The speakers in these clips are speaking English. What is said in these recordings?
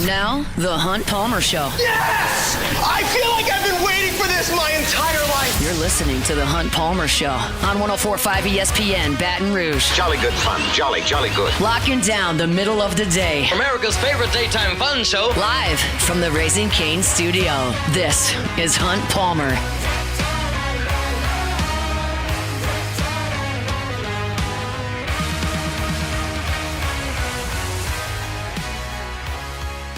Now, The Hunt Palmer Show. Yes! I feel like I've been waiting for this my entire life. You're listening to The Hunt Palmer Show on 104.5 ESPN Baton Rouge. Jolly good fun. Jolly good. Locking down the middle of the day. America's favorite daytime fun show. Live from the Raising Cane's studio. This is Hunt Palmer.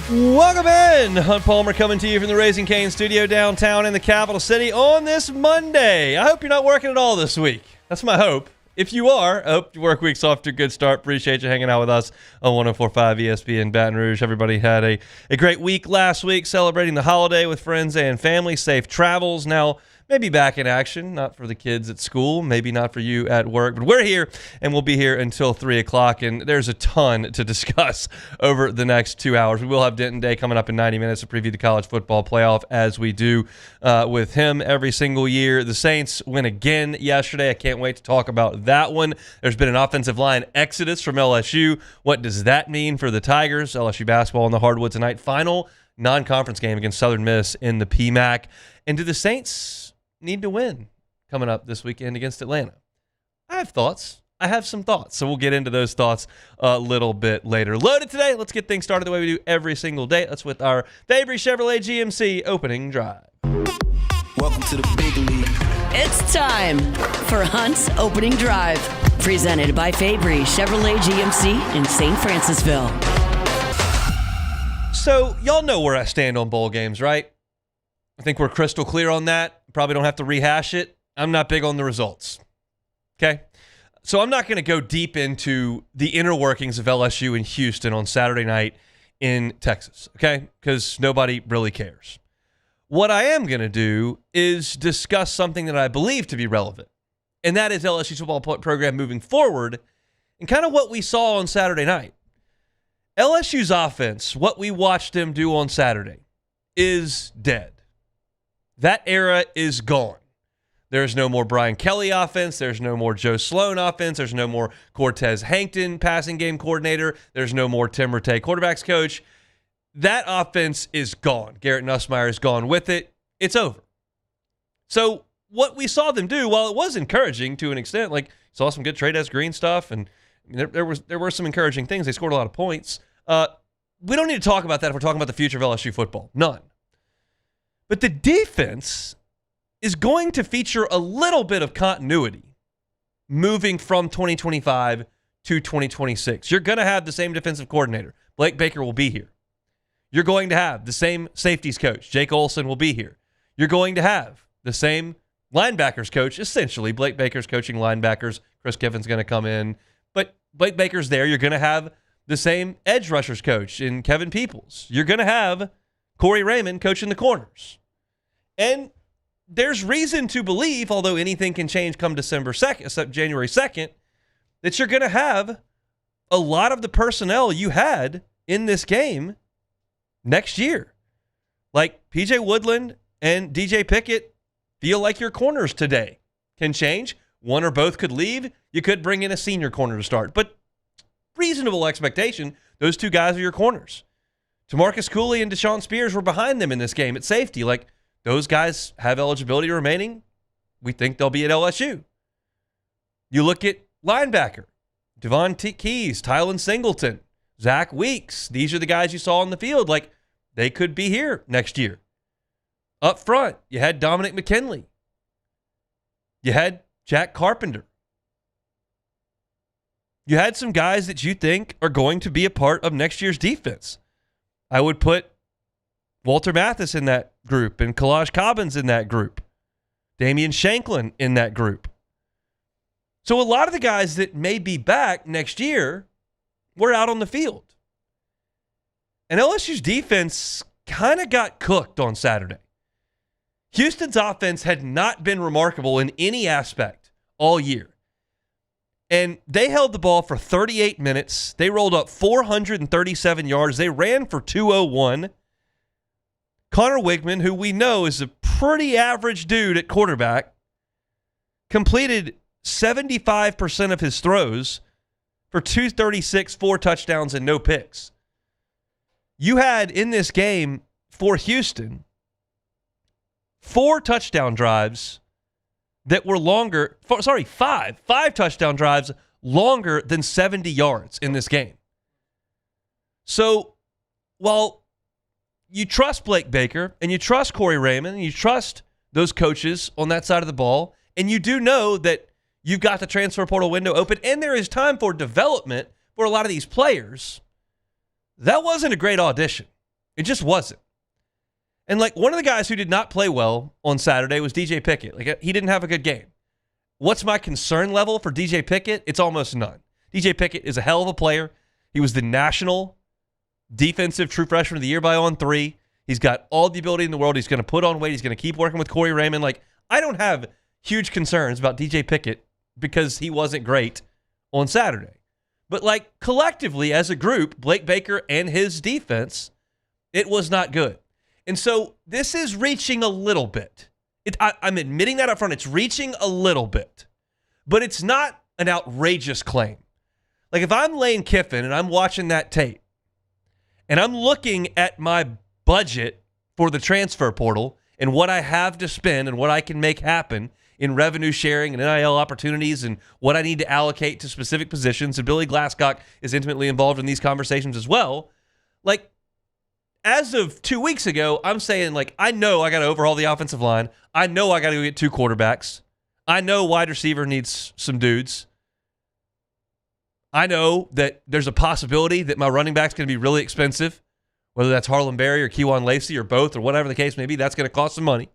Welcome in. Hunt Palmer coming to you from the Raising Cane's studio downtown in the capital city on this Monday. I hope you're not working at all this week. That's my hope. If you are, I hope your work week's off to a good start. Appreciate you hanging out with us on 104.5 ESPN Baton Rouge. Everybody had a great week last week celebrating the holiday with friends and family. Safe travels. Now, maybe back in action, not for the kids at school, maybe not for you at work, but we're here, and we'll be here until 3 o'clock, and there's a ton to discuss over the next 2 hours. We will have Denton Day coming up in 90 minutes to preview the college football playoff, as we do with him every single year. The Saints win again yesterday. I can't wait to talk about that one. There's been an offensive line exodus from LSU. What does that mean for the Tigers? LSU basketball on the hardwood tonight. Final non-conference game against Southern Miss in the PMAC. And do the Saints need to win coming up this weekend against Atlanta? I have thoughts. I have some thoughts. So we'll get into those thoughts a little bit later. Loaded today. Let's get things started the way we do every single day. That's with our Fabry Chevrolet GMC opening drive. Welcome to the big league. It's time for Hunt's opening drive. Presented by Fabry Chevrolet GMC in St. Francisville. So y'all know where I stand on bowl games, right? I think we're crystal clear on that. Probably don't have to rehash it. I'm not big on the results. Okay? So I'm not going to go deep into the inner workings of LSU in Houston on Saturday night in Texas, okay? Because nobody really cares. What I am going to do is discuss something that I believe to be relevant, and that is LSU's football program moving forward and kind of what we saw on Saturday night. LSU's offense, what we watched them do on Saturday, is dead. That era is gone. There's no more Brian Kelly offense. There's no more Joe Sloan offense. There's no more Cortez Hankton passing game coordinator. There's no more Tim Rattay quarterbacks coach. That offense is gone. Garrett Nussmeier is gone with it. It's over. So what we saw them do, while it was encouraging to an extent, like saw some good Trey Green stuff, and there were some encouraging things. They scored a lot of points. We don't need to talk about that if we're talking about the future of LSU football. None. But the defense is going to feature a little bit of continuity moving from 2025 to 2026. You're going to have the same defensive coordinator. Blake Baker will be here. You're going to have the same safeties coach. Jake Olson will be here. You're going to have the same linebackers coach. Essentially, Blake Baker's coaching linebackers. Chris Kiffin's going to come in. But Blake Baker's there. You're going to have the same edge rushers coach in Kevin Peoples. You're going to have Corey Raymond coaching the corners. And there's reason to believe, although anything can change come January 2nd, that you're going to have a lot of the personnel you had in this game next year. Like PJ Woodland and DJ Pickett feel like your corners today. Can change. One or both could leave. You could bring in a senior corner to start. But reasonable expectation, those two guys are your corners. TaMarcus Cooley and Deshaun Spears were behind them in this game at safety. Like, those guys have eligibility remaining. We think they'll be at LSU. You look at linebacker, Devon Keys, Tylen Singleton, Zach Weeks. These are the guys you saw on the field. Like, they could be here next year. Up front, you had Dominic McKinley. You had Jack Carpenter. You had some guys that you think are going to be a part of next year's defense. I would put Walter Mathis in that group and Kalaj Cobbins in that group. Damian Shanklin in that group. So a lot of the guys that may be back next year were out on the field. And LSU's defense kind of got cooked on Saturday. Houston's offense had not been remarkable in any aspect all year. And they held the ball for 38 minutes. They rolled up 437 yards. They ran for 201. Connor Wigman, who we know is a pretty average dude at quarterback, completed 75% of his throws for 236, 4 touchdowns, and no picks. You had in this game for Houston 4 touchdown drives that were longer. Five touchdown drives longer than 70 yards in this game. So while you trust Blake Baker and you trust Corey Raymond and you trust those coaches on that side of the ball, and you do know that you've got the transfer portal window open and there is time for development for a lot of these players, that wasn't a great audition. It just wasn't. And like one of the guys who did not play well on Saturday was DJ Pickett. Like he didn't have a good game. What's my concern level for DJ Pickett? It's almost none. DJ Pickett is a hell of a player. He was the national defensive true freshman of the year by On3. He's got all the ability in the world. He's going to put on weight. He's going to keep working with Corey Raymond. Like, I don't have huge concerns about DJ Pickett because he wasn't great on Saturday. But like collectively as a group, Blake Baker and his defense, it was not good. And so this is reaching a little bit. I'm admitting that up front. It's reaching a little bit. But it's not an outrageous claim. Like if I'm Lane Kiffin and I'm watching that tape and I'm looking at my budget for the transfer portal and what I have to spend and what I can make happen in revenue sharing and NIL opportunities and what I need to allocate to specific positions, and Billy Glasscock is intimately involved in these conversations as well. Like, as of 2 weeks ago, I'm saying, like, I know I got to overhaul the offensive line. I know I got to go get 2 quarterbacks. I know wide receiver needs some dudes. I know that there's a possibility that my running back's going to be really expensive, whether that's Harlan Berry or Kejuan Lacey or both or whatever the case may be. That's going to cost some money.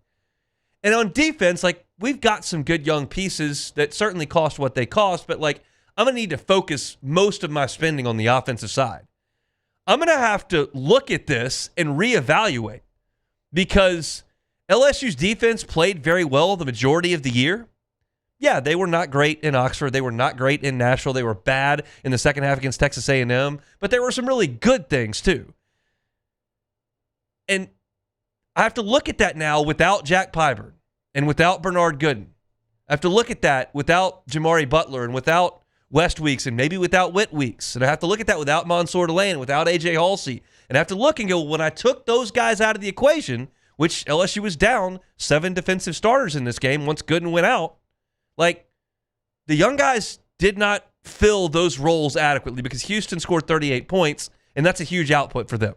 And on defense, like, we've got some good young pieces that certainly cost what they cost, but, like, I'm going to need to focus most of my spending on the offensive side. I'm going to have to look at this and reevaluate because LSU's defense played very well the majority of the year. Yeah, they were not great in Oxford. They were not great in Nashville. They were bad in the second half against Texas A&M, but there were some really good things too. And I have to look at that now without Jack Pyburn and without Bernard Gooden. I have to look at that without Jamari Butler and without West Weeks and maybe without Whit Weeks. And I have to look at that without Mansour Delane, without A.J. Halsey. And I have to look and go, when I took those guys out of the equation, which LSU was down 7 defensive starters in this game once Gooden went out, like, the young guys did not fill those roles adequately because Houston scored 38 points, and that's a huge output for them.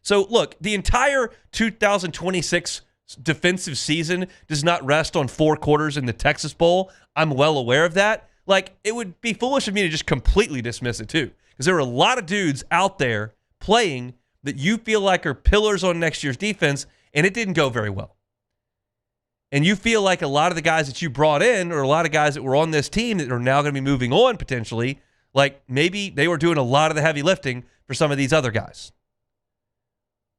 So, look, the entire 2026 defensive season does not rest on 4 quarters in the Texas Bowl. I'm well aware of that. Like, it would be foolish of me to just completely dismiss it, too, because there are a lot of dudes out there playing that you feel like are pillars on next year's defense, and it didn't go very well. And you feel like a lot of the guys that you brought in or a lot of guys that were on this team that are now going to be moving on potentially, like maybe they were doing a lot of the heavy lifting for some of these other guys.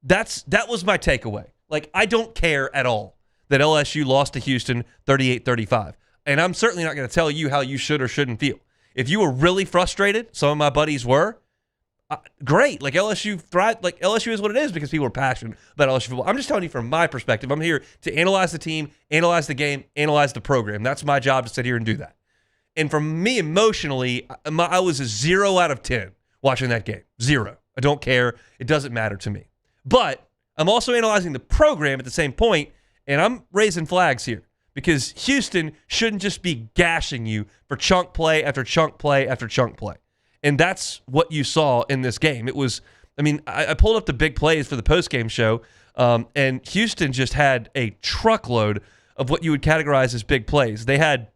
That was my takeaway. Like, I don't care at all that LSU lost to Houston 38-35. And I'm certainly not going to tell you how you should or shouldn't feel. If you were really frustrated, some of my buddies were, great. Like, LSU thrived. Like, LSU is what it is because people are passionate about LSU football. I'm just telling you from my perspective. I'm here to analyze the team, analyze the game, analyze the program. That's my job, to sit here and do that. And for me, emotionally, I was a 0 out of 10 watching that game. 0. I don't care. It doesn't matter to me. But I'm also analyzing the program at the same point, and I'm raising flags here because Houston shouldn't just be gashing you for chunk play after chunk play after chunk play. And that's what you saw in this game. It was, I mean, I pulled up the big plays for the postgame show, and Houston just had a truckload of what you would categorize as big plays. They had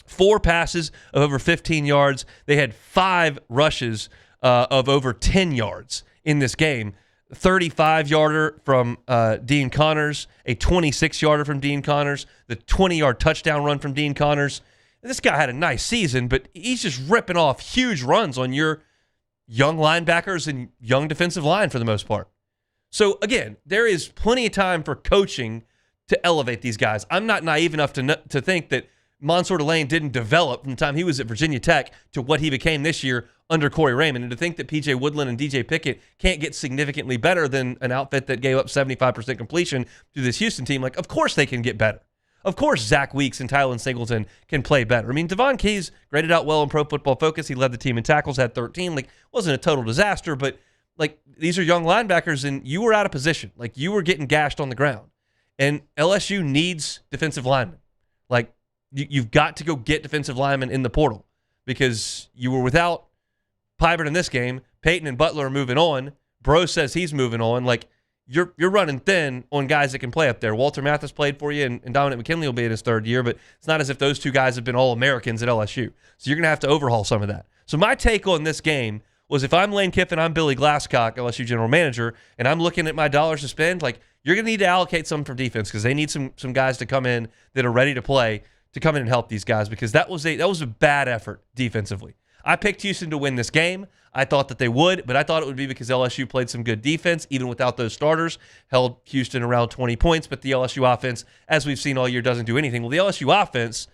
4 passes of over 15 yards. They had 5 rushes of over 10 yards in this game. 35-yarder from Dean Connors, a 26-yarder from Dean Connors, the 20-yard touchdown run from Dean Connors. This guy had a nice season, but he's just ripping off huge runs on your young linebackers and young defensive line for the most part. So, again, there is plenty of time for coaching to elevate these guys. I'm not naive enough to think that Mansour Delane didn't develop from the time he was at Virginia Tech to what he became this year under Corey Raymond, and to think that P.J. Woodland and DJ Pickett can't get significantly better than an outfit that gave up 75% completion to this Houston team. Like, of course they can get better. Of course Zach Weeks and Tylen Singleton can play better. I mean, Devon Keys graded out well in Pro Football Focus. He led the team in tackles, had 13. Like, wasn't a total disaster, but like, these are young linebackers, and you were out of position. Like, you were getting gashed on the ground. And LSU needs defensive linemen. Like, you've got to go get defensive linemen in the portal because you were without Pybert in this game. Peyton and Butler are moving on. Bro says he's moving on. Like, you're running thin on guys that can play up there. Walter Mathis played for you, and Dominic McKinley will be in his third year, but it's not as if those two guys have been All-Americans at LSU. So you're going to have to overhaul some of that. So my take on this game was, if I'm Lane Kiffin, I'm Billy Glasscock, LSU general manager, and I'm looking at my dollars to spend, like, you're going to need to allocate some for defense because they need some guys to come in that are ready to play, to come in and help these guys, because that was a bad effort defensively. I picked Houston to win this game. I thought that they would, but I thought it would be because LSU played some good defense, even without those starters, held Houston around 20 points, but the LSU offense, as we've seen all year, doesn't do anything. Well, the LSU offense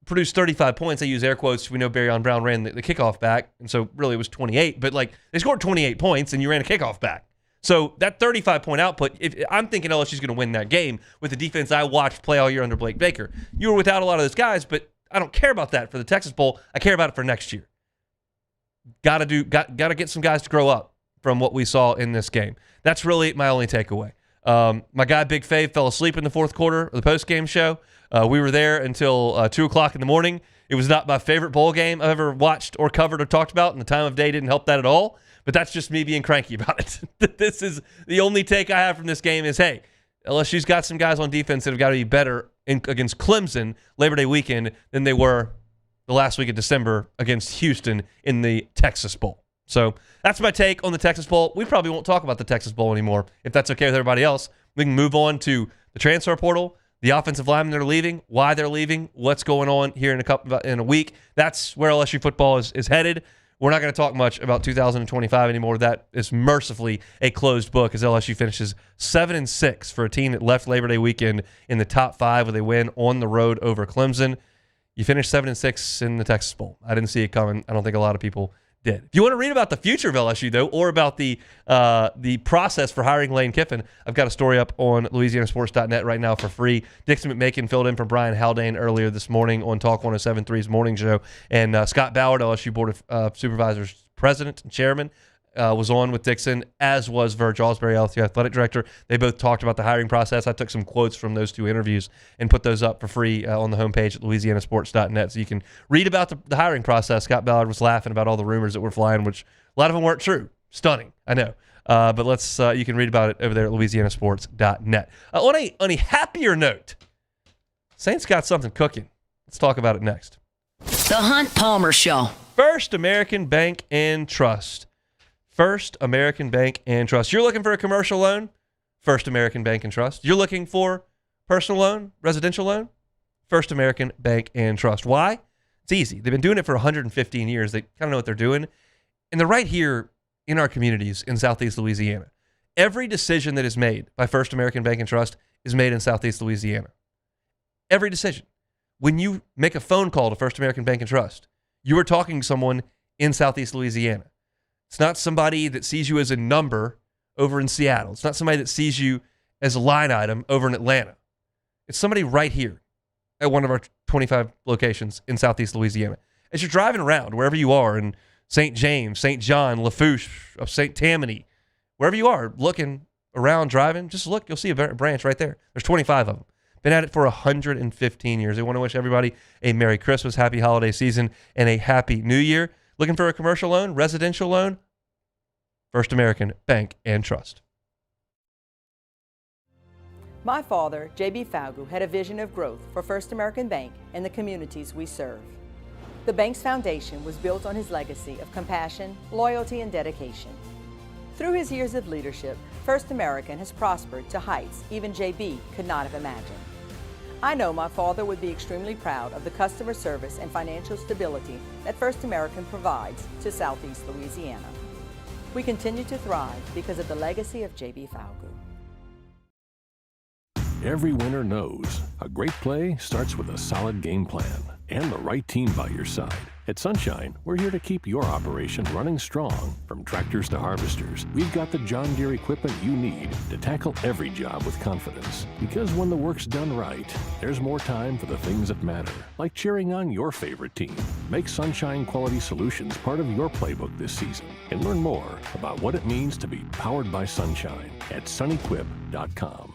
produced 35 points. I use air quotes. We know Barryon Brown ran the kickoff back, and so really it was 28, but like, they scored 28 points and you ran a kickoff back. So that 35-point output, if I'm thinking LSU's going to win that game with the defense I watched play all year under Blake Baker. You were without a lot of those guys, but I don't care about that for the Texas Bowl. I care about it for next year. Got to get some guys to grow up from what we saw in this game. That's really my only takeaway. My guy Big Fave fell asleep in the fourth quarter of the post-game show. We were there until 2 o'clock in the morning. It was not my favorite bowl game I've ever watched or covered or talked about, and the time of day didn't help that at all. But that's just me being cranky about it. This is the only take I have from this game is, hey, LSU's got some guys on defense that have got to be better against Clemson Labor Day weekend than they were the last week of December against Houston in the Texas Bowl. So that's my take on the Texas Bowl. We probably won't talk about the Texas Bowl anymore, if that's okay with everybody else. We can move on to the transfer portal, the offensive linemen that are leaving, why they're leaving, what's going on here in a week. That's where LSU football is headed. We're not going to talk much about 2025 anymore. That is mercifully a closed book as LSU finishes 7-6 for a team that left Labor Day weekend in the top 5 with a win on the road over Clemson. You finished 7-6 in the Texas Bowl. I didn't see it coming. I don't think a lot of people did. If you want to read about the future of LSU, though, or about the process for hiring Lane Kiffin, I've got a story up on LouisianaSports.net right now for free. Dixon McMakin filled in for Brian Haldane earlier this morning on Talk 107.3's Morning Show. And Scott Ballard, LSU Board of Supervisors President and Chairman, was on with Dixon, as was Verge Alsbury, LSU Athletic Director. They both talked about the hiring process. I took some quotes from those two interviews and put those up for free on the homepage at LouisianaSports.net, so you can read about the hiring process. Scott Ballard was laughing about all the rumors that were flying, which a lot of them weren't true. Stunning, I know. But you can read about it over there at LouisianaSports.net. On a happier note, Saints got something cooking. Let's talk about it next. The Hunt Palmer Show. First American Bank and Trust. First American Bank and Trust. You're looking for a commercial loan? First American Bank and Trust. You're looking for personal loan, residential loan? First American Bank and Trust. Why? It's easy. They've been doing it for 115 years. They kind of know what they're doing. And they're right here in our communities in Southeast Louisiana. Every decision that is made by First American Bank and Trust is made in Southeast Louisiana. Every decision. When you make a phone call to First American Bank and Trust, you are talking to someone in Southeast Louisiana. It's not somebody that sees you as a number over in Seattle. It's not somebody that sees you as a line item over in Atlanta. It's somebody right here at one of our 25 locations in Southeast Louisiana. As you're driving around, wherever you are, in St. James, St. John, Lafourche, St. Tammany, wherever you are, looking around, driving, just look, you'll see a branch right there. There's 25 of them. Been at it for 115 years. They want to wish everybody a Merry Christmas, Happy Holiday Season, and a Happy New Year. Looking for a commercial loan, residential loan? First American Bank and Trust. My father, J.B. Falgu, had a vision of growth for First American Bank and the communities we serve. The bank's foundation was built on his legacy of compassion, loyalty, and dedication. Through his years of leadership, First American has prospered to heights even J.B. could not have imagined. I know my father would be extremely proud of the customer service and financial stability that First American provides to Southeast Louisiana. We continue to thrive because of the legacy of J.B. Falgu. Every winner knows a great play starts with a solid game plan. and the right team by your side. At Sunshine, we're here to keep your operation running strong. From tractors to harvesters, we've got the John Deere equipment you need to tackle every job with confidence. Because when the work's done right, there's more time for the things that matter, like cheering on your favorite team. Make Sunshine Quality Solutions part of your playbook this season and learn more about what it means to be powered by Sunshine at sunequip.com.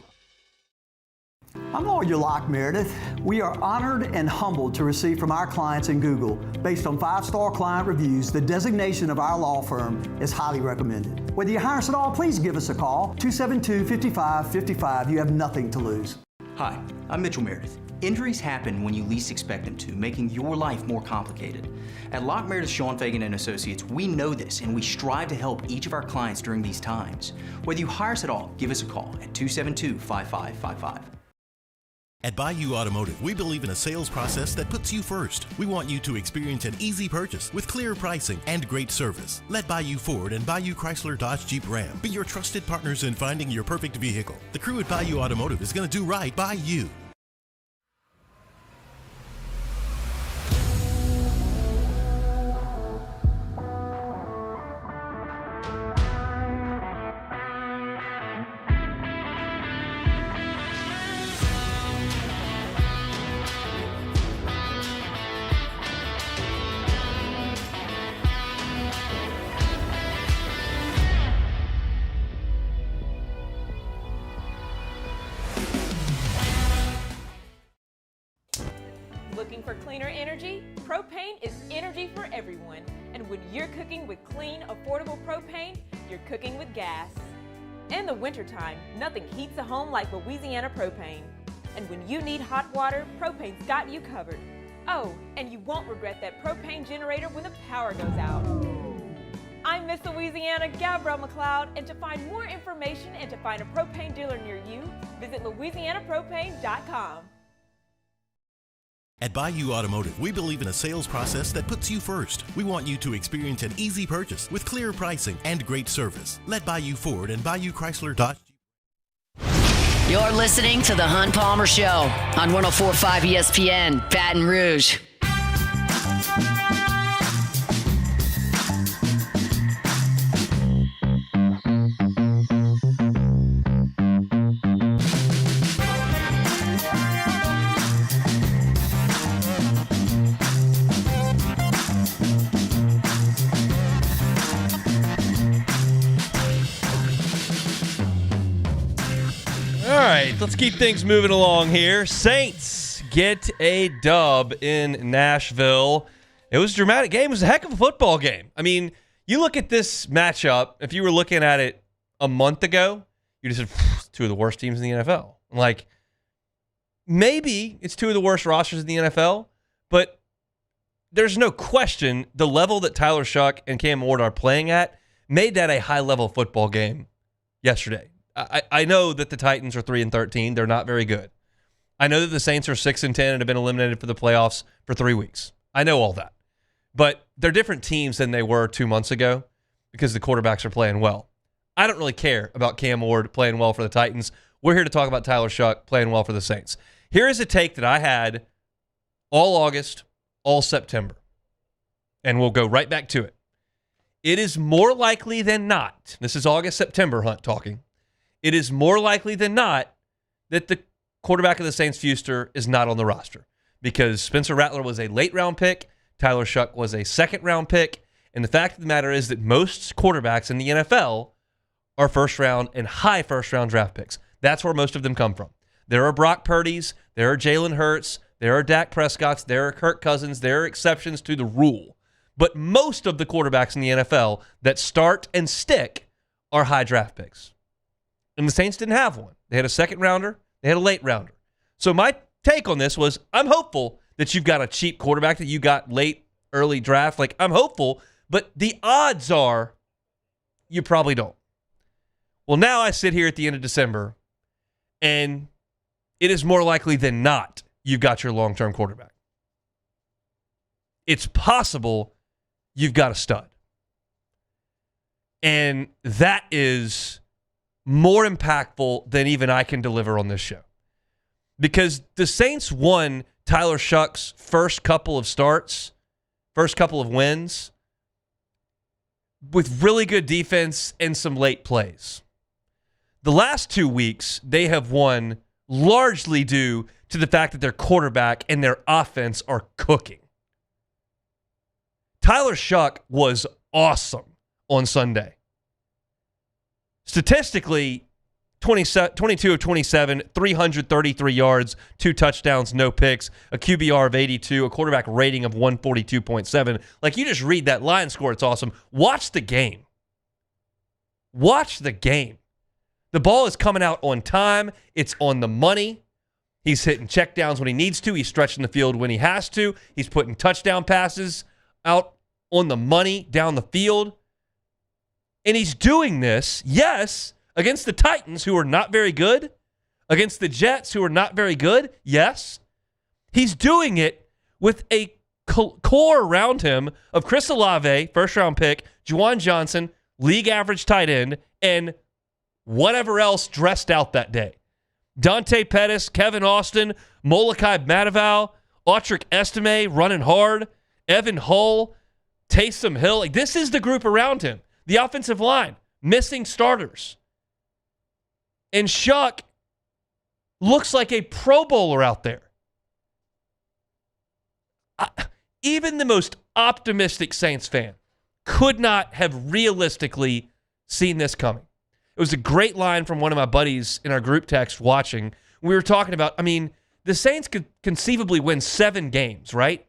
I'm Lawyer Locke Meredith. We are honored and humbled to receive from our clients in Google, based on 5-star client reviews, the designation of our law firm is highly recommended. Whether you hire us at all, please give us a call, 272-5555. You have nothing to lose. Hi, I'm Mitchell Meredith. Injuries happen when you least expect them to, making your life more complicated. At Locke Meredith, Sean Fagan & Associates, we know this, and we strive to help each of our clients during these times. Whether you hire us at all, give us a call at 272-5555. At Bayou Automotive, we believe in a sales process that puts you first. We want you to experience an easy purchase with clear pricing and great service. Let Bayou Ford and Bayou Chrysler Dodge Jeep Ram be your trusted partners in finding your perfect vehicle. The crew at Bayou Automotive is going to do right by you. Looking for cleaner energy? Propane is energy for everyone. And when you're cooking with clean, affordable propane, you're cooking with gas. In the wintertime, nothing heats a home like Louisiana propane. And when you need hot water, propane's got you covered. Oh, and you won't regret that propane generator when the power goes out. I'm Miss Louisiana, Gabrielle McLeod, and to find more information and to find a propane dealer near you, visit louisianapropane.com. At Bayou Automotive, we believe in a sales process that puts you first. We want you to experience an easy purchase with clear pricing and great service. Let Bayou Ford and Bayou Chrysler Dodge Jeep. You're listening to The Hunt Palmer Show on 104.5 ESPN, Baton Rouge. All right, let's keep things moving along here. Saints get a dub in Nashville. It was a dramatic game. It was a heck of a football game. I mean, you look at this matchup, if you were looking at it a month ago, you just said, two of the worst teams in the NFL. Like, maybe it's two of the worst rosters in the NFL, but there's no question the level that Tyler Shough and Cam Ward are playing at made that a high-level football game yesterday. I know that the Titans are 3-13. They're not very good. I know that the Saints are 6-10 and have been eliminated for the playoffs for 3 weeks. I know all that. But they're different teams than they were 2 months ago because the quarterbacks are playing well. I don't really care about Cam Ward playing well for the Titans. We're here to talk about Tyler Shough playing well for the Saints. Here is a take that I had all August, all September, and we'll go right back to it. It is more likely than not, this is August, September, Hunt talking, it is more likely than not that the quarterback of the Saints, Fuster, is not on the roster because Spencer Rattler was a late-round pick, Tyler Shough was a second-round pick, and the fact of the matter is that most quarterbacks in the NFL are first-round and high first-round draft picks. That's where most of them come from. There are Brock Purdy's, there are Jalen Hurts, there are Dak Prescott's, there are Kirk Cousins, there are exceptions to the rule. But most of the quarterbacks in the NFL that start and stick are high draft picks. And the Saints didn't have one. They had a second rounder. They had a late rounder. So my take on this was I'm hopeful that you've got a cheap quarterback that you got late, early draft. Like, I'm hopeful, but the odds are you probably don't. Well, now I sit here at the end of December, and it is more likely than not you've got your long-term quarterback. It's possible you've got a stud. And that is more impactful than even I can deliver on this show. Because the Saints won Tyler Shough's first couple of starts, first couple of wins, with really good defense and some late plays. The last 2 weeks, they have won largely due to the fact that their quarterback and their offense are cooking. Tyler Shough was awesome on Sunday. Statistically, 22 of 27, 333 yards, 2 touchdowns, no picks, a QBR of 82, a quarterback rating of 142.7. Like, you just read that line score, it's awesome. Watch the game. Watch the game. The ball is coming out on time. It's on the money. He's hitting checkdowns when he needs to. He's stretching the field when he has to. He's putting touchdown passes out on the money down the field. And he's doing this, yes, against the Titans, who are not very good, against the Jets, who are not very good, yes. He's doing it with a core around him of Chris Olave, first-round pick, Juwan Johnson, league average tight end, and whatever else dressed out that day. Dante Pettis, Kevin Austin, Molokai Mataval, Autric Estime running hard, Evan Hull, Taysom Hill. Like, this is the group around him. The offensive line, missing starters. And Shough looks like a Pro Bowler out there. Even the most optimistic Saints fan could not have realistically seen this coming. It was a great line from one of my buddies in our group text watching. We were talking about, the Saints could conceivably win 7 games, right?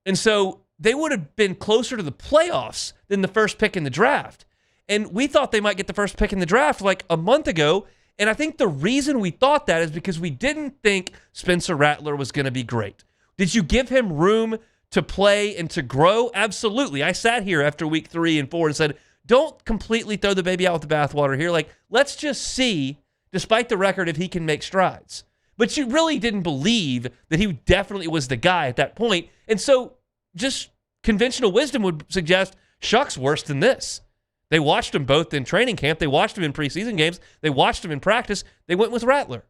And so they would have been closer to the playoffs than the first pick in the draft. And we thought they might get the first pick in the draft like a month ago. And I think the reason we thought that is because we didn't think Spencer Rattler was going to be great. Did you give him room to play and to grow? Absolutely. I sat here after week 3 and 4 and said, don't completely throw the baby out with the bathwater here. Like, let's just see, despite the record, if he can make strides. But you really didn't believe that he definitely was the guy at that point. And so just conventional wisdom would suggest Shough's worse than this. They watched him both in training camp. They watched him in preseason games. They watched him in practice. They went with Rattler.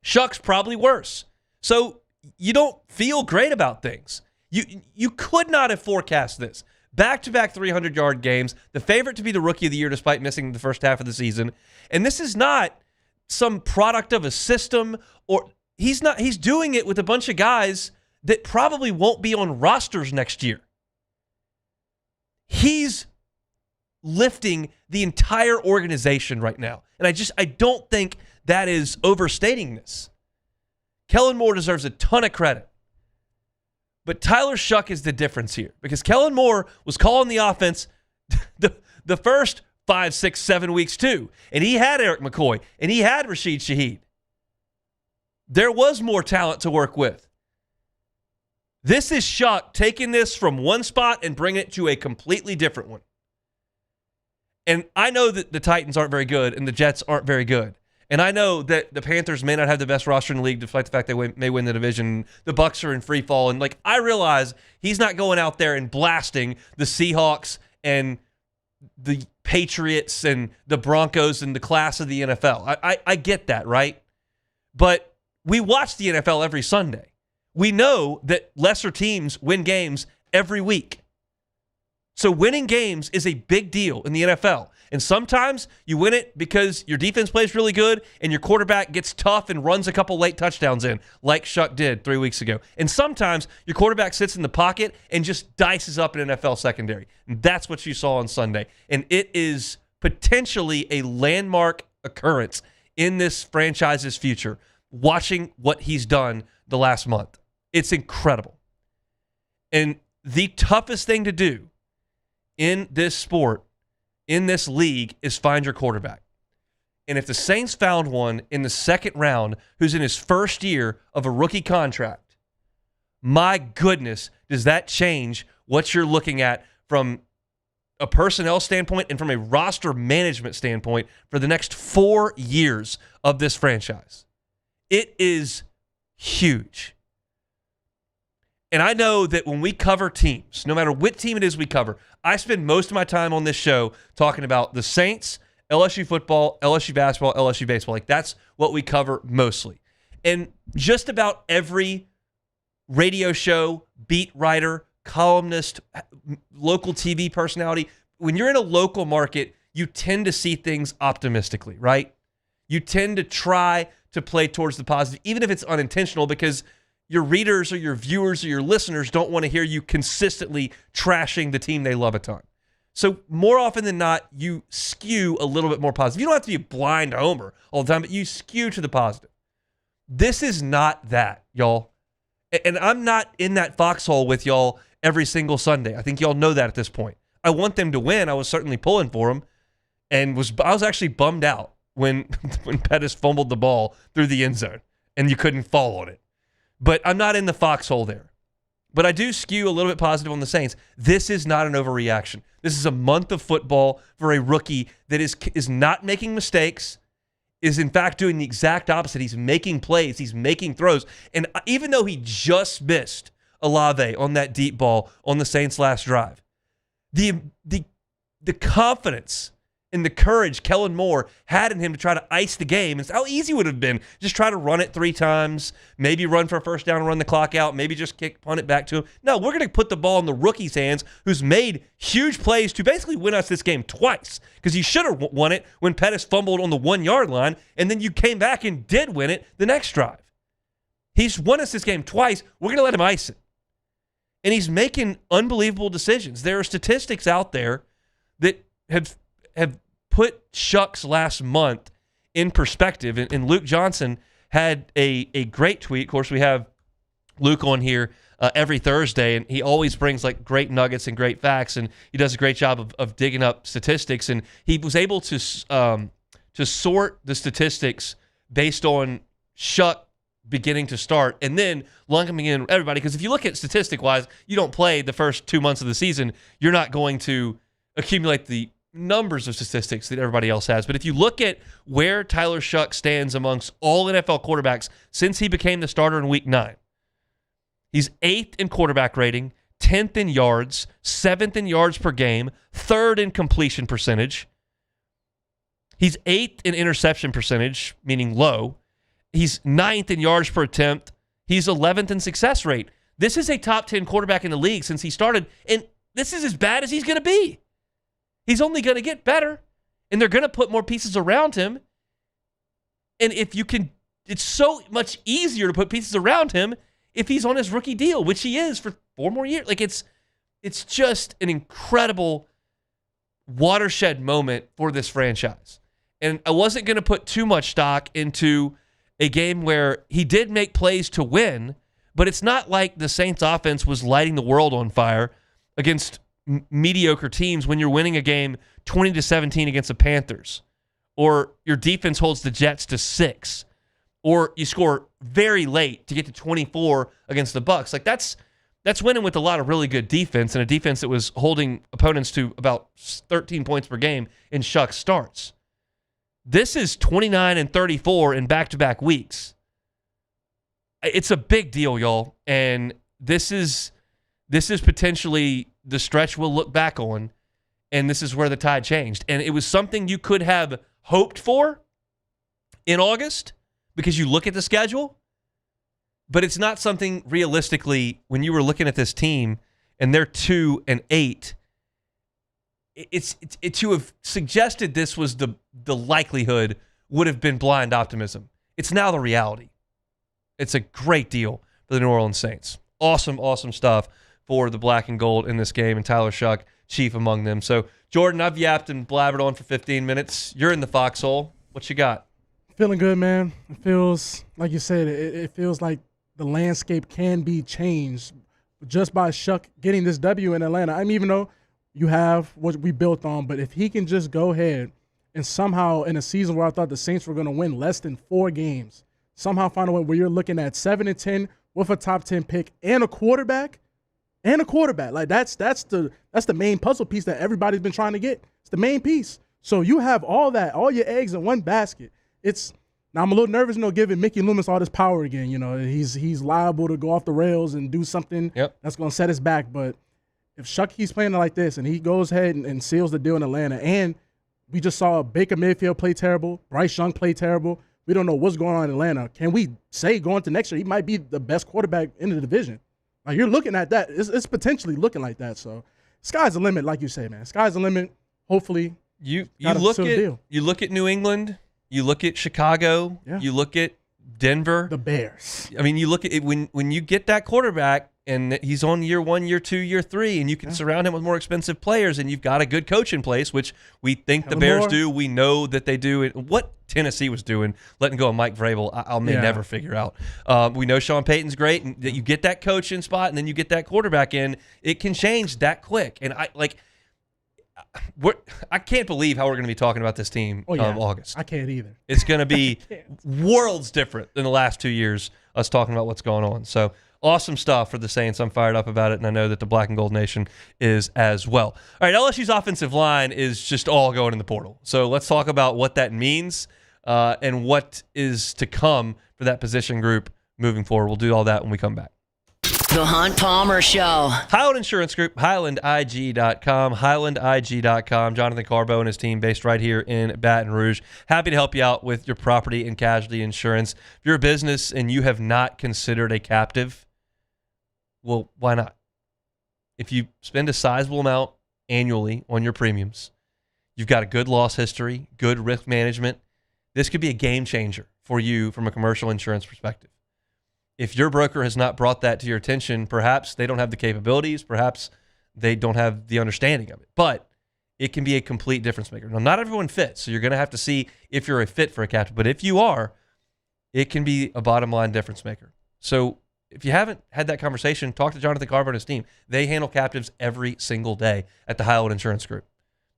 Shough's probably worse. So you don't feel great about things. You could not have forecast this. Back-to-back 300-yard games, the favorite to be the rookie of the year despite missing the first half of the season. And this is not some product of a system, or he's doing it with a bunch of guys that probably won't be on rosters next year. He's lifting the entire organization right now. And I don't think that is overstating this. Kellen Moore deserves a ton of credit. But Tyler Shough is the difference here, because Kellen Moore was calling the offense the first 5, 6, 7 weeks too. And he had Eric McCoy, and he had Rashid Shaheed. There was more talent to work with. This is Shough taking this from one spot and bringing it to a completely different one. And I know that the Titans aren't very good and the Jets aren't very good. And I know that the Panthers may not have the best roster in the league despite the fact they may win the division. The Bucs are in free fall. And, I realize he's not going out there and blasting the Seahawks and the Patriots and the Broncos and the class of the NFL. I get that, right? But we watch the NFL every Sunday. We know that lesser teams win games every week. So winning games is a big deal in the NFL. And sometimes you win it because your defense plays really good and your quarterback gets tough and runs a couple late touchdowns in, like Shough did 3 weeks ago. And sometimes your quarterback sits in the pocket and just dices up an NFL secondary. And that's what you saw on Sunday. And it is potentially a landmark occurrence in this franchise's future, watching what he's done the last month. It's incredible. And the toughest thing to do in this sport, in this league, is find your quarterback. And if the Saints found one in the second round who's in his first year of a rookie contract, my goodness, does that change what you're looking at from a personnel standpoint and from a roster management standpoint for the next 4 years of this franchise. It is huge. And I know that when we cover teams, no matter what team it is we cover, I spend most of my time on this show talking about the Saints, LSU football, LSU basketball, LSU baseball. That's what we cover mostly. And just about every radio show, beat writer, columnist, local TV personality. When you're in a local market, you tend to see things optimistically, right? You tend to try to play towards the positive, even if it's unintentional, because your readers or your viewers or your listeners don't want to hear you consistently trashing the team they love a ton. So more often than not, you skew a little bit more positive. You don't have to be a blind homer all the time, but you skew to the positive. This is not that, y'all. And I'm not in that foxhole with y'all every single Sunday. I think y'all know that at this point. I want them to win. I was certainly pulling for them, and I was actually bummed out when Pettis fumbled the ball through the end zone and you couldn't fall on it. But I'm not in the foxhole there. But I do skew a little bit positive on the Saints. This is not an overreaction. This is a month of football for a rookie that is not making mistakes, is in fact doing the exact opposite. He's making plays. He's making throws. And even though he just missed Olave on that deep ball on the Saints' last drive, the confidence and the courage Kellen Moore had in him to try to ice the game, and how easy it would have been. Just try to run it 3 times, maybe run for a first down and run the clock out, maybe just punt it back to him. No, we're going to put the ball in the rookie's hands, who's made huge plays to basically win us this game twice, because you should have won it when Pettis fumbled on the 1-yard line, and then you came back and did win it the next drive. He's won us this game twice. We're going to let him ice it. And he's making unbelievable decisions. There are statistics out there that have put Shough's last month in perspective. And Luke Johnson had a great tweet. Of course, we have Luke on here every Thursday, and he always brings like great nuggets and great facts, and he does a great job of digging up statistics. And he was able to sort the statistics based on Shough beginning to start, and then lumping in everybody. Because if you look at statistic-wise, you don't play the first 2 months of the season, you're not going to accumulate the numbers of statistics that everybody else has. But if you look at where Tyler Shough stands amongst all NFL quarterbacks since he became the starter in Week 9, he's 8th in quarterback rating, 10th in yards, 7th in yards per game, 3rd in completion percentage. He's 8th in interception percentage, meaning low. He's 9th in yards per attempt. He's 11th in success rate. This is a top 10 quarterback in the league since he started, and this is as bad as he's going to be. He's only going to get better, and they're going to put more pieces around him. And if you can, it's so much easier to put pieces around him if he's on his rookie deal, which he is for 4 more years. Like it's just an incredible watershed moment for this franchise. And I wasn't going to put too much stock into a game where he did make plays to win, but it's not like the Saints offense was lighting the world on fire against mediocre teams when you're winning a game 20-17 against the Panthers, or your defense holds the Jets to 6, or you score very late to get to 24 against the Bucs. Like that's winning with a lot of really good defense, and a defense that was holding opponents to about 13 points per game in Shough starts. This is 29-34 in back-to-back weeks. It's a big deal, y'all, and this is potentially the stretch we'll look back on, and this is where the tide changed. And it was something you could have hoped for in August because you look at the schedule, but it's not something realistically when you were looking at this team and they're 2-8. It's to have suggested this was the likelihood would have been blind optimism. It's now the reality. It's a great deal for the New Orleans Saints. Awesome, awesome stuff for the black and gold in this game, and Tyler Shough, chief among them. So, Jordan, I've yapped and blabbered on for 15 minutes. You're in the foxhole. What you got? Feeling good, man. It feels, like you said, it feels like the landscape can be changed just by Shough getting this W in Atlanta. I mean, even though you have what we built on, but if he can just go ahead and somehow in a season where I thought the Saints were going to win less than 4 games, somehow find a way where you're looking at 7-10 with a top 10 pick and a quarterback. Like that's the main puzzle piece that everybody's been trying to get. It's the main piece. So you have all that, all your eggs in one basket. Now I'm a little nervous, giving Mickey Loomis all this power again. He's liable to go off the rails and do something that's going to set us back. But if Shough keeps playing like this and he goes ahead and seals the deal in Atlanta, and we just saw Baker Mayfield play terrible, Bryce Young play terrible, We don't know what's going on in Atlanta. Can we say going to next year he might be the best quarterback in the division? Like, you're looking at that. It's potentially looking like that. So sky's the limit, like you say, man. Sky's the limit. Hopefully, you look at New England, you look at Chicago, you look at Denver, the Bears. I mean, you look at it when you get that quarterback and he's on year 1, year 2, year 3, and you can surround him with more expensive players, and you've got a good coach in place, which we think the Bears do. We know that they do. What Tennessee was doing, letting go of Mike Vrabel, I may never figure out. We know Sean Payton's great, and that you get that coach in spot, and then you get that quarterback in, it can change that quick. And I can't believe how we're going to be talking about this team August. I can't either. It's going to be worlds different than the last 2 years, us talking about what's going on. So awesome stuff for the Saints. I'm fired up about it, and I know that the Black and Gold Nation is as well. All right, LSU's offensive line is just all going in the portal. So let's talk about what that means and what is to come for that position group moving forward. We'll do all that when we come back. The Hunt Palmer Show. Highland Insurance Group, HighlandIG.com, HighlandIG.com. Jonathan Carbo and his team based right here in Baton Rouge. Happy to help you out with your property and casualty insurance. If you're a business and you have not considered a captive, well, why not? If you spend a sizable amount annually on your premiums, you've got a good loss history, good risk management, this could be a game changer for you from a commercial insurance perspective. If your broker has not brought that to your attention, perhaps they don't have the capabilities, perhaps they don't have the understanding of it. But it can be a complete difference maker. Now, not everyone fits, so you're going to have to see if you're a fit for a captive. But if you are, it can be a bottom line difference maker. So if you haven't had that conversation, talk to Jonathan Carver and his team. They handle captives every single day at the Highland Insurance Group.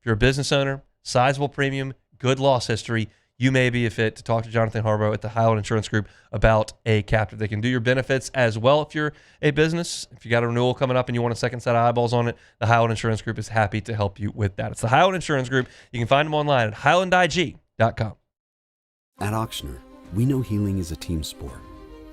If you're a business owner, sizable premium, good loss history, you may be a fit to talk to Jonathan Harbaugh at the Highland Insurance Group about a captive. They can do your benefits as well if you're a business. If you got a renewal coming up and you want a second set of eyeballs on it, the Highland Insurance Group is happy to help you with that. It's the Highland Insurance Group. You can find them online at HighlandIG.com. At Auctioner, we know healing is a team sport.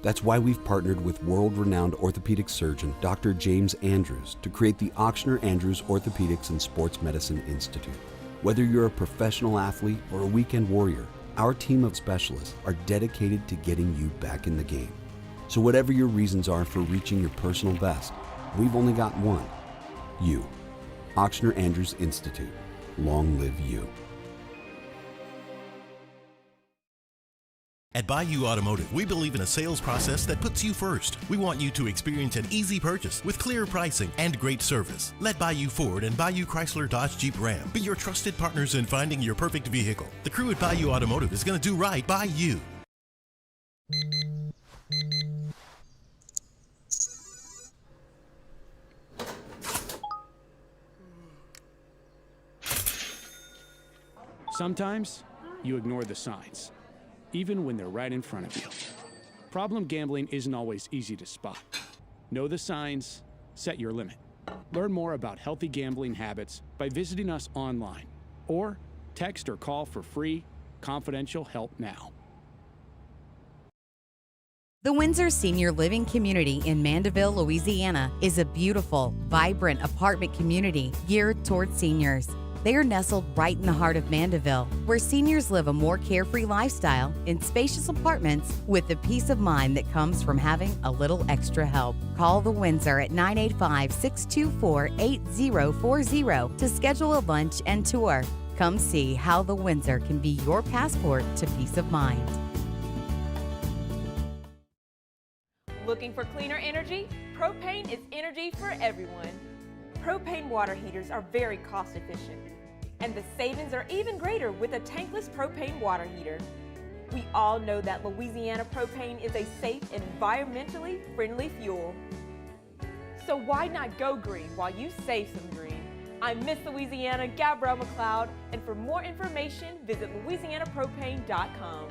That's why we've partnered with world-renowned orthopedic surgeon Dr. James Andrews to create the Auctioner Andrews Orthopedics and Sports Medicine Institute. Whether you're a professional athlete or a weekend warrior, our team of specialists are dedicated to getting you back in the game. So whatever your reasons are for reaching your personal best, we've only got one. You. Auctioner Andrews Institute. Long live you. At Bayou Automotive, we believe in a sales process that puts you first. We want you to experience an easy purchase with clear pricing and great service. Let Bayou Ford and Bayou Chrysler Dodge Jeep Ram be your trusted partners in finding your perfect vehicle. The crew at Bayou Automotive is going to do right by you. Sometimes you ignore the signs, even when they're right in front of you. Problem gambling isn't always easy to spot. Know the signs, set your limit. Learn more about healthy gambling habits by visiting us online or text or call for free, confidential help now. The Windsor Senior Living Community in Mandeville, Louisiana is a beautiful, vibrant apartment community geared toward seniors. They are nestled right in the heart of Mandeville, where seniors live a more carefree lifestyle in spacious apartments with the peace of mind that comes from having a little extra help. Call the Windsor at 985-624-8040 to schedule a lunch and tour. Come see how the Windsor can be your passport to peace of mind. Looking for cleaner energy? Propane is energy for everyone. Propane water heaters are very cost efficient, and the savings are even greater with a tankless propane water heater. We all know that Louisiana propane is a safe and environmentally friendly fuel. So why not go green while you save some green? I'm Miss Louisiana, Gabrielle McLeod, and for more information, visit louisianapropane.com.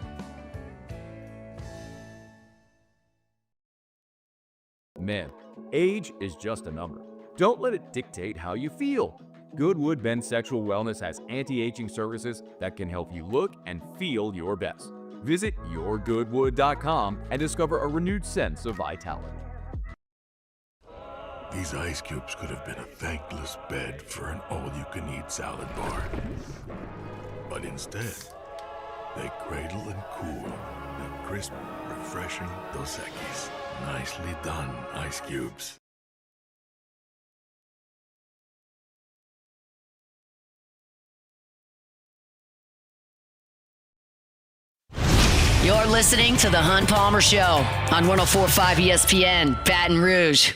Men, age is just a number. Don't let it dictate how you feel. Goodwood Men's Sexual Wellness has anti-aging services that can help you look and feel your best. Visit yourgoodwood.com and discover a renewed sense of vitality. These ice cubes could have been a thankless bed for an all-you-can-eat salad bar. But instead, They cradle and cool. The crisp, refreshing Dos Equis. Nicely done, Ice Cubes. You're listening to The Hunt Palmer Show on 104.5 ESPN, Baton Rouge.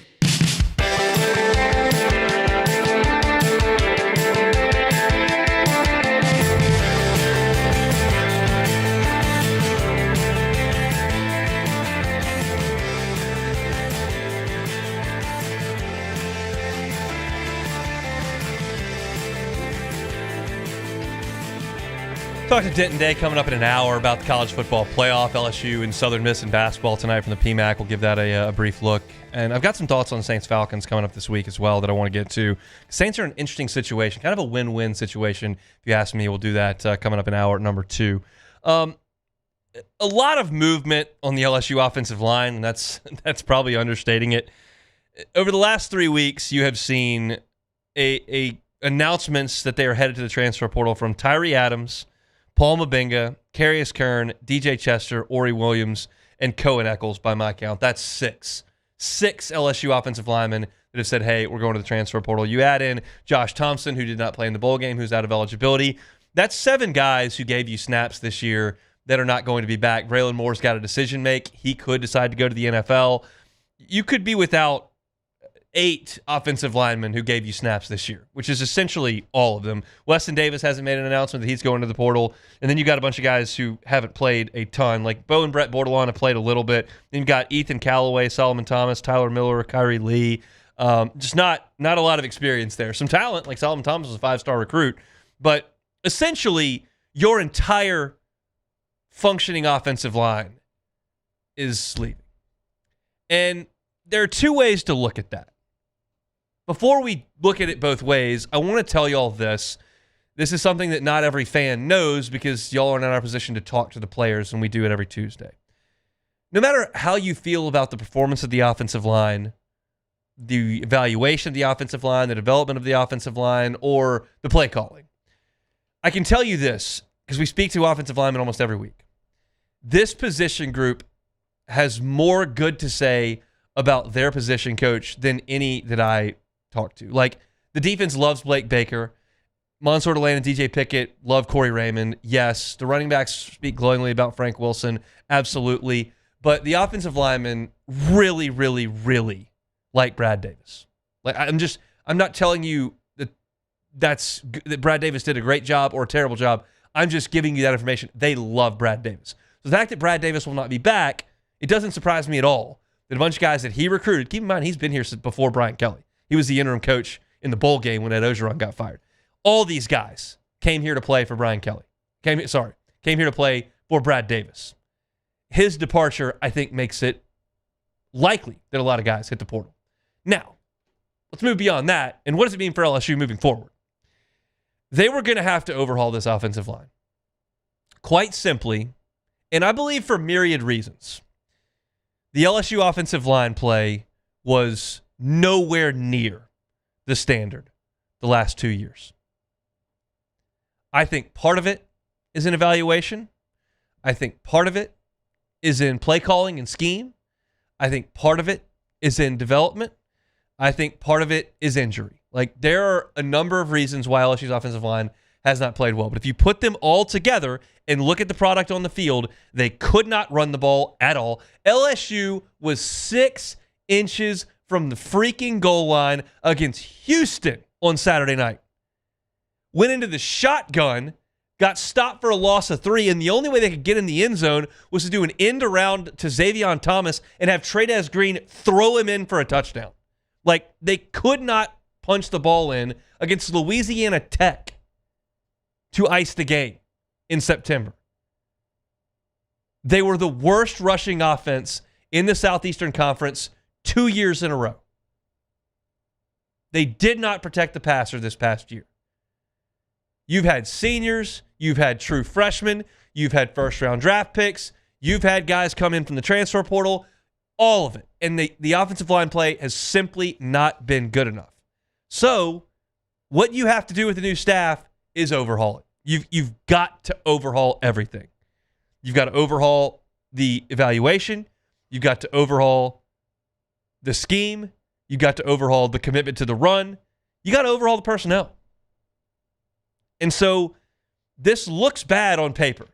Talk to Denton Day coming up in an hour about the college football playoff. LSU and Southern Miss in basketball tonight from the PMAC. We'll give that a brief look. And I've got some thoughts on the Saints-Falcons coming up this week as well that I want to get to. Saints are in an interesting situation, kind of a win-win situation. If you ask me, we'll do that coming up in hour number 2. A lot of movement on the LSU offensive line, and that's probably understating it. Over the last 3 weeks, you have seen a announcements that they are headed to the transfer portal from Tyree Adams, Paul Mabinga, Carius Kern, DJ Chester, Ori Williams, and Cohen Eccles by my count. That's 6. 6 LSU offensive linemen that have said, hey, we're going to the transfer portal. You add in Josh Thompson, who did not play in the bowl game, who's out of eligibility. That's 7 guys who gave you snaps this year that are not going to be back. Braylon Moore's got a decision to make. He could decide to go to the NFL. You could be without 8 offensive linemen who gave you snaps this year, which is essentially all of them. Weston Davis hasn't made an announcement that he's going to the portal. And then you got a bunch of guys who haven't played a ton. Like Bo and Brett Bordelon have played a little bit. Then you've got Ethan Callaway, Solomon Thomas, Tyler Miller, Kyrie Lee. Just not a lot of experience there. Some talent, like Solomon Thomas was a 5-star recruit. But essentially, your entire functioning offensive line is leaving. And there are 2 ways to look at that. Before we look at it both ways, I want to tell y'all this. This is something that not every fan knows because y'all are not in our position to talk to the players, and we do it every Tuesday. No matter how you feel about the performance of the offensive line, the evaluation of the offensive line, the development of the offensive line, or the play calling, I can tell you this because we speak to offensive linemen almost every week. This position group has more good to say about their position coach than any that I talk to. Like, the defense loves Blake Baker. Monsoor Delane and DJ Pickett love Corey Raymond. Yes. The running backs speak glowingly about Frank Wilson. Absolutely. But the offensive linemen really, really, really like Brad Davis. Like, I'm not telling you that Brad Davis did a great job or a terrible job. I'm just giving you that information. They love Brad Davis. So the fact that Brad Davis will not be back, it doesn't surprise me at all. That a bunch of guys that he recruited, keep in mind, he's been here since before Brian Kelly. He was the interim coach in the bowl game when Ed Ogeron got fired. All these guys came here to play for Brian Kelly. Came here to play for Brad Davis. His departure, I think, makes it likely that a lot of guys hit the portal. Now, let's move beyond that. And what does it mean for LSU moving forward? They were going to have to overhaul this offensive line. Quite simply, and I believe for myriad reasons. The LSU offensive line play was nowhere near the standard the last 2 years. I think part of it is in evaluation. I think part of it is in play calling and scheme. I think part of it is in development. I think part of it is injury. Like, there are a number of reasons why LSU's offensive line has not played well. But if you put them all together and look at the product on the field, they could not run the ball at all. LSU was 6 inches from the freaking goal line against Houston on Saturday night. Went into the shotgun, got stopped for a loss of 3, and the only way they could get in the end zone was to do an end around to Xavion Thomas and have Trey'Dez Green throw him in for a touchdown. Like, they could not punch the ball in against Louisiana Tech to ice the game in September. They were the worst rushing offense in the Southeastern Conference 2 years in a row. They did not protect the passer this past year. You've had seniors, you've had true freshmen, you've had first-round draft picks, you've had guys come in from the transfer portal, all of it. And the offensive line play has simply not been good enough. So what you have to do with the new staff is overhaul it. You've got to overhaul everything. You've got to overhaul the evaluation. You've got to overhaul the scheme. You've got to overhaul the commitment to the run. You got to overhaul the personnel. And so this looks bad on paper.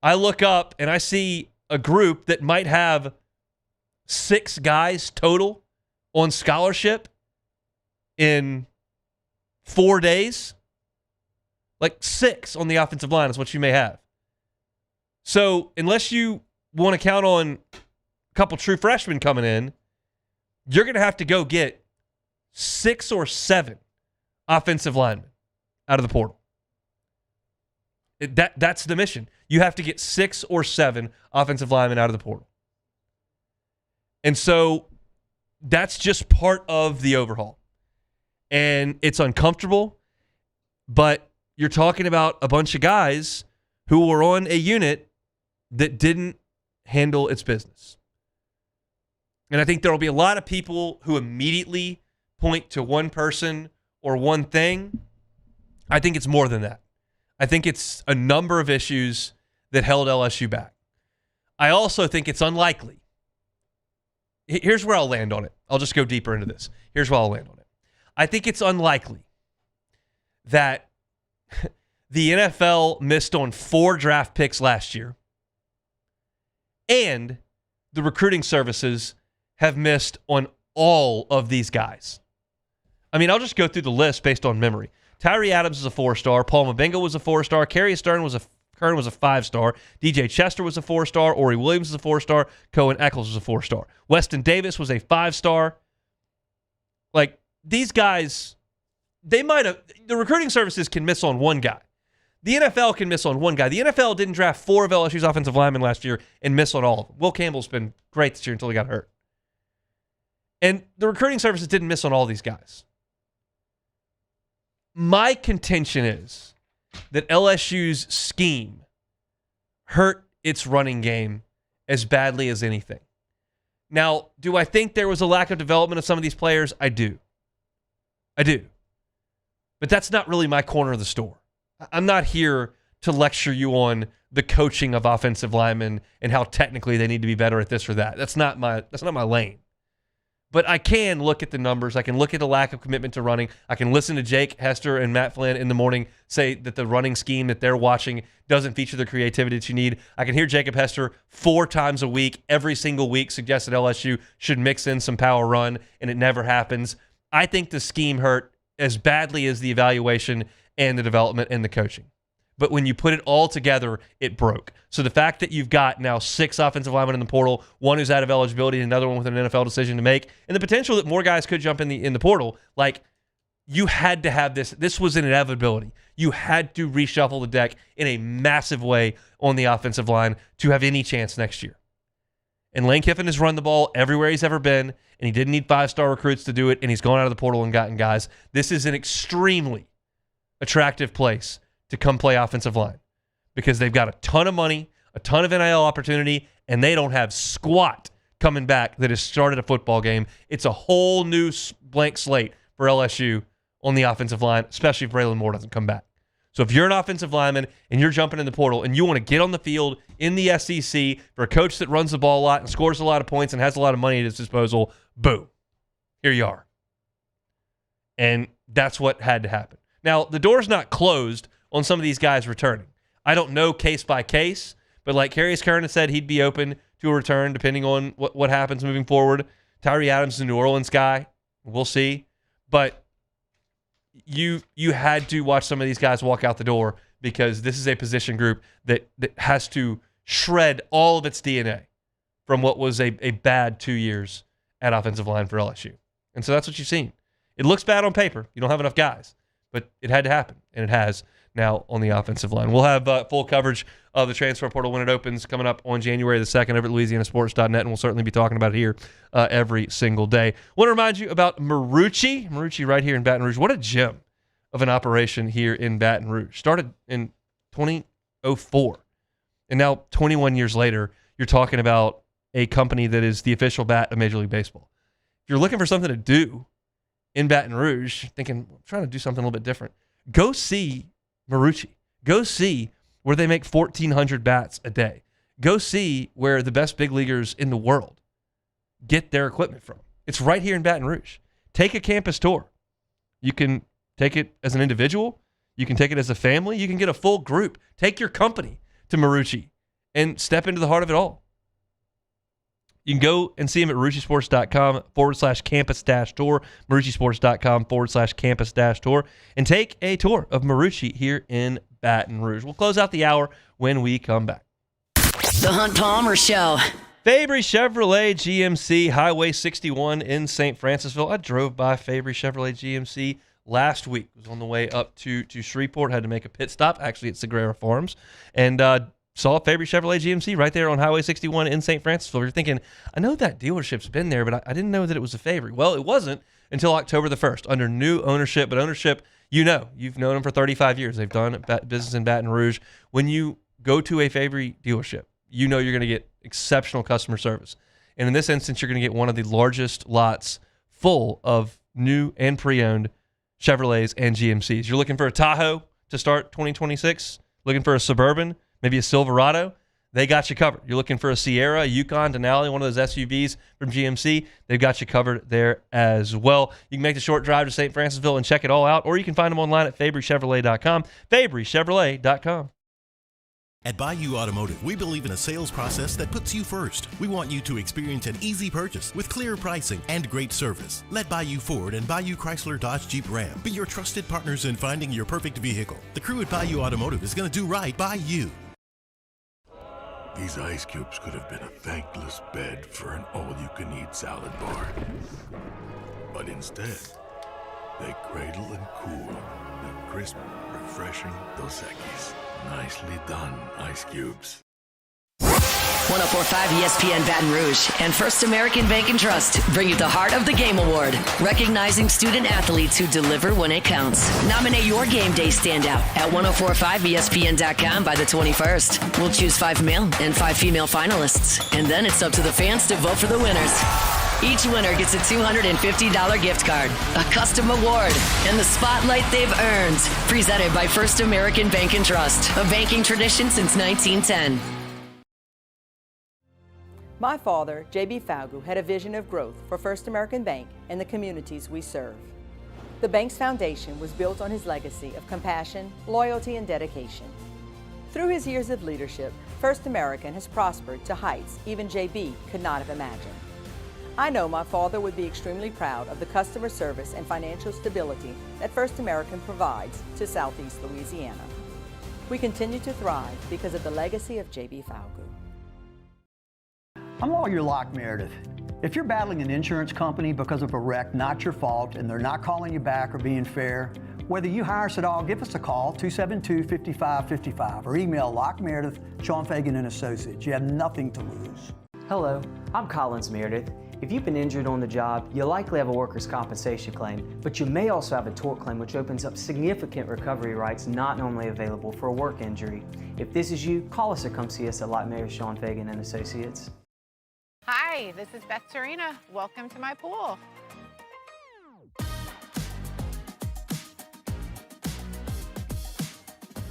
I look up and I see a group that might have 6 guys total on scholarship in 4 days. Like 6 on the offensive line is what you may have. So unless you want to count on a couple true freshmen coming in, you're going to have to go get 6 or 7 offensive linemen out of the portal. That's the mission. You have to get 6 or 7 offensive linemen out of the portal. And so that's just part of the overhaul. And it's uncomfortable, but you're talking about a bunch of guys who were on a unit that didn't handle its business. And I think there will be a lot of people who immediately point to one person or one thing. I think it's more than that. I think it's a number of issues that held LSU back. I also think it's unlikely. Here's where I'll land on it. I'll just go deeper into this. Here's where I'll land on it. I think it's unlikely that the NFL missed on 4 draft picks last year and the recruiting services have missed on all of these guys. I mean, I'll just go through the list based on memory. Tyree Adams is a 4-star. Paul Mabinga was a 4-star. Carius Kern was a 5-star. DJ Chester was a 4-star. Ori Williams was a 4-star. Cohen Eccles was a 4-star. Weston Davis was a 5-star. Like, these guys, they might have, the recruiting services can miss on one guy. The NFL can miss on one guy. The NFL didn't draft 4 of LSU's offensive linemen last year and miss on all of them. Will Campbell's been great this year until he got hurt. And the recruiting services didn't miss on all these guys. My contention is that LSU's scheme hurt its running game as badly as anything. Now, do I think there was a lack of development of some of these players? I do. But that's not really my corner of the store. I'm not here to lecture you on the coaching of offensive linemen and how technically they need to be better at this or that. That's not my lane. But I can look at the numbers. I can look at the lack of commitment to running. I can listen to Jake Hester and Matt Flynn in the morning say that the running scheme that they're watching doesn't feature the creativity that you need. I can hear Jacob Hester 4 times a week, every single week, suggest that LSU should mix in some power run, and it never happens. I think the scheme hurt as badly as the evaluation and the development and the coaching. But when you put it all together, it broke. So the fact that you've got now 6 offensive linemen in the portal, one who's out of eligibility, and another one with an NFL decision to make, and the potential that more guys could jump in the portal, like, you had to have this. This was an inevitability. You had to reshuffle the deck in a massive way on the offensive line to have any chance next year. And Lane Kiffin has run the ball everywhere he's ever been, and he didn't need 5-star recruits to do it, and he's gone out of the portal and gotten guys. This is an extremely attractive place to come play offensive line because they've got a ton of money, a ton of NIL opportunity, and they don't have squat coming back that has started a football game. It's a whole new blank slate for LSU on the offensive line, especially if Braylon Moore doesn't come back. So if you're an offensive lineman and you're jumping in the portal and you want to get on the field in the SEC for a coach that runs the ball a lot and scores a lot of points and has a lot of money at his disposal, boom, here you are. And that's what had to happen. Now, the door's not closed on some of these guys returning. I don't know case by case, but like Carius Kern had said, he'd be open to a return depending on what happens moving forward. Tyree Adams is a New Orleans guy. We'll see. But you had to watch some of these guys walk out the door because this is a position group that has to shred all of its DNA from what was a bad 2 years at offensive line for LSU. And so that's what you've seen. It looks bad on paper. You don't have enough guys. But it had to happen, and it has now on the offensive line. We'll have full coverage of the transfer portal when it opens coming up on January the 2nd over at LouisianaSports.net, and we'll certainly be talking about it here every single day. I want to remind you about Marucci. Marucci right here in Baton Rouge. What a gem of an operation here in Baton Rouge. Started in 2004, and now 21 years later, you're talking about a company that is the official bat of Major League Baseball. If you're looking for something to do in Baton Rouge, thinking, I'm trying to do something a little bit different, go see Marucci. Go see where they make 1,400 bats a day. Go see where the best big leaguers in the world get their equipment from. It's right here in Baton Rouge. Take a campus tour. You can take it as an individual. You can take it as a family. You can get a full group. Take your company to Marucci and step into the heart of it all. You can go and see him at maruccisports.com/campus-tour, maruccisports.com/campus-tour, and take a tour of Marucci here in Baton Rouge. We'll close out the hour when we come back. The Hunt Palmer Show. Fabry Chevrolet GMC, Highway 61 in St. Francisville. I drove by Fabry Chevrolet GMC last week. I was on the way up to Shreveport. Had to make a pit stop, actually at Sagrera Farms, and saw Fabry Chevrolet GMC right there on Highway 61 in St. Francisville. You're thinking, I know that dealership's been there, but I didn't know that it was a Fabry. Well, it wasn't until October the 1st under new ownership. But ownership, you've known them for 35 years. They've done business in Baton Rouge. When you go to a Fabry dealership, you know you're going to get exceptional customer service. And in this instance, you're going to get one of the largest lots full of new and pre-owned Chevrolets and GMCs. You're looking for a Tahoe to start 2026, looking for a Suburban, maybe a Silverado, they got you covered. You're looking for a Sierra, a Yukon, Denali, one of those SUVs from GMC, they've got you covered there as well. You can make the short drive to St. Francisville and check it all out, or you can find them online at FabryChevrolet.com, FabryChevrolet.com. At Bayou Automotive, we believe in a sales process that puts you first. We want you to experience an easy purchase with clear pricing and great service. Let Bayou Ford and Bayou Chrysler Dodge Jeep Ram be your trusted partners in finding your perfect vehicle. The crew at Bayou Automotive is going to do right by you. These ice cubes could have been a thankless bed for an all-you-can-eat salad bar. But instead, they cradle and cool the crisp, refreshing Dos Equis. Nicely done, ice cubes. 104.5 ESPN Baton Rouge and First American Bank and Trust bring you the Heart of the Game Award, recognizing student athletes who deliver when it counts. Nominate your game day standout at 1045ESPN.com by the 21st. We'll choose 5 male and 5 female finalists, and then it's up to the fans to vote for the winners. Each winner gets a $250 gift card, a custom award, and the spotlight they've earned. Presented by First American Bank and Trust, a banking tradition since 1910. My father, J.B. Fagu, had a vision of growth for First American Bank and the communities we serve. The bank's foundation was built on his legacy of compassion, loyalty, and dedication. Through his years of leadership, First American has prospered to heights even J.B. could not have imagined. I know my father would be extremely proud of the customer service and financial stability that First American provides to Southeast Louisiana. We continue to thrive because of the legacy of J.B. Fagu. I'm Lawyer Locke Meredith. If you're battling an insurance company because of a wreck not your fault and they're not calling you back or being fair, whether you hire us at all, give us a call, 272-5555, or email Locke Meredith, Sean Fagan and Associates. You have nothing to lose. Hello, I'm Collins Meredith. If you've been injured on the job, you likely have a workers' compensation claim, but you may also have a tort claim, which opens up significant recovery rights not normally available for a work injury. If this is you, call us or come see us at Locke Meredith, Sean Fagan and Associates. Hi, this is Beth Serena. Welcome to my pool.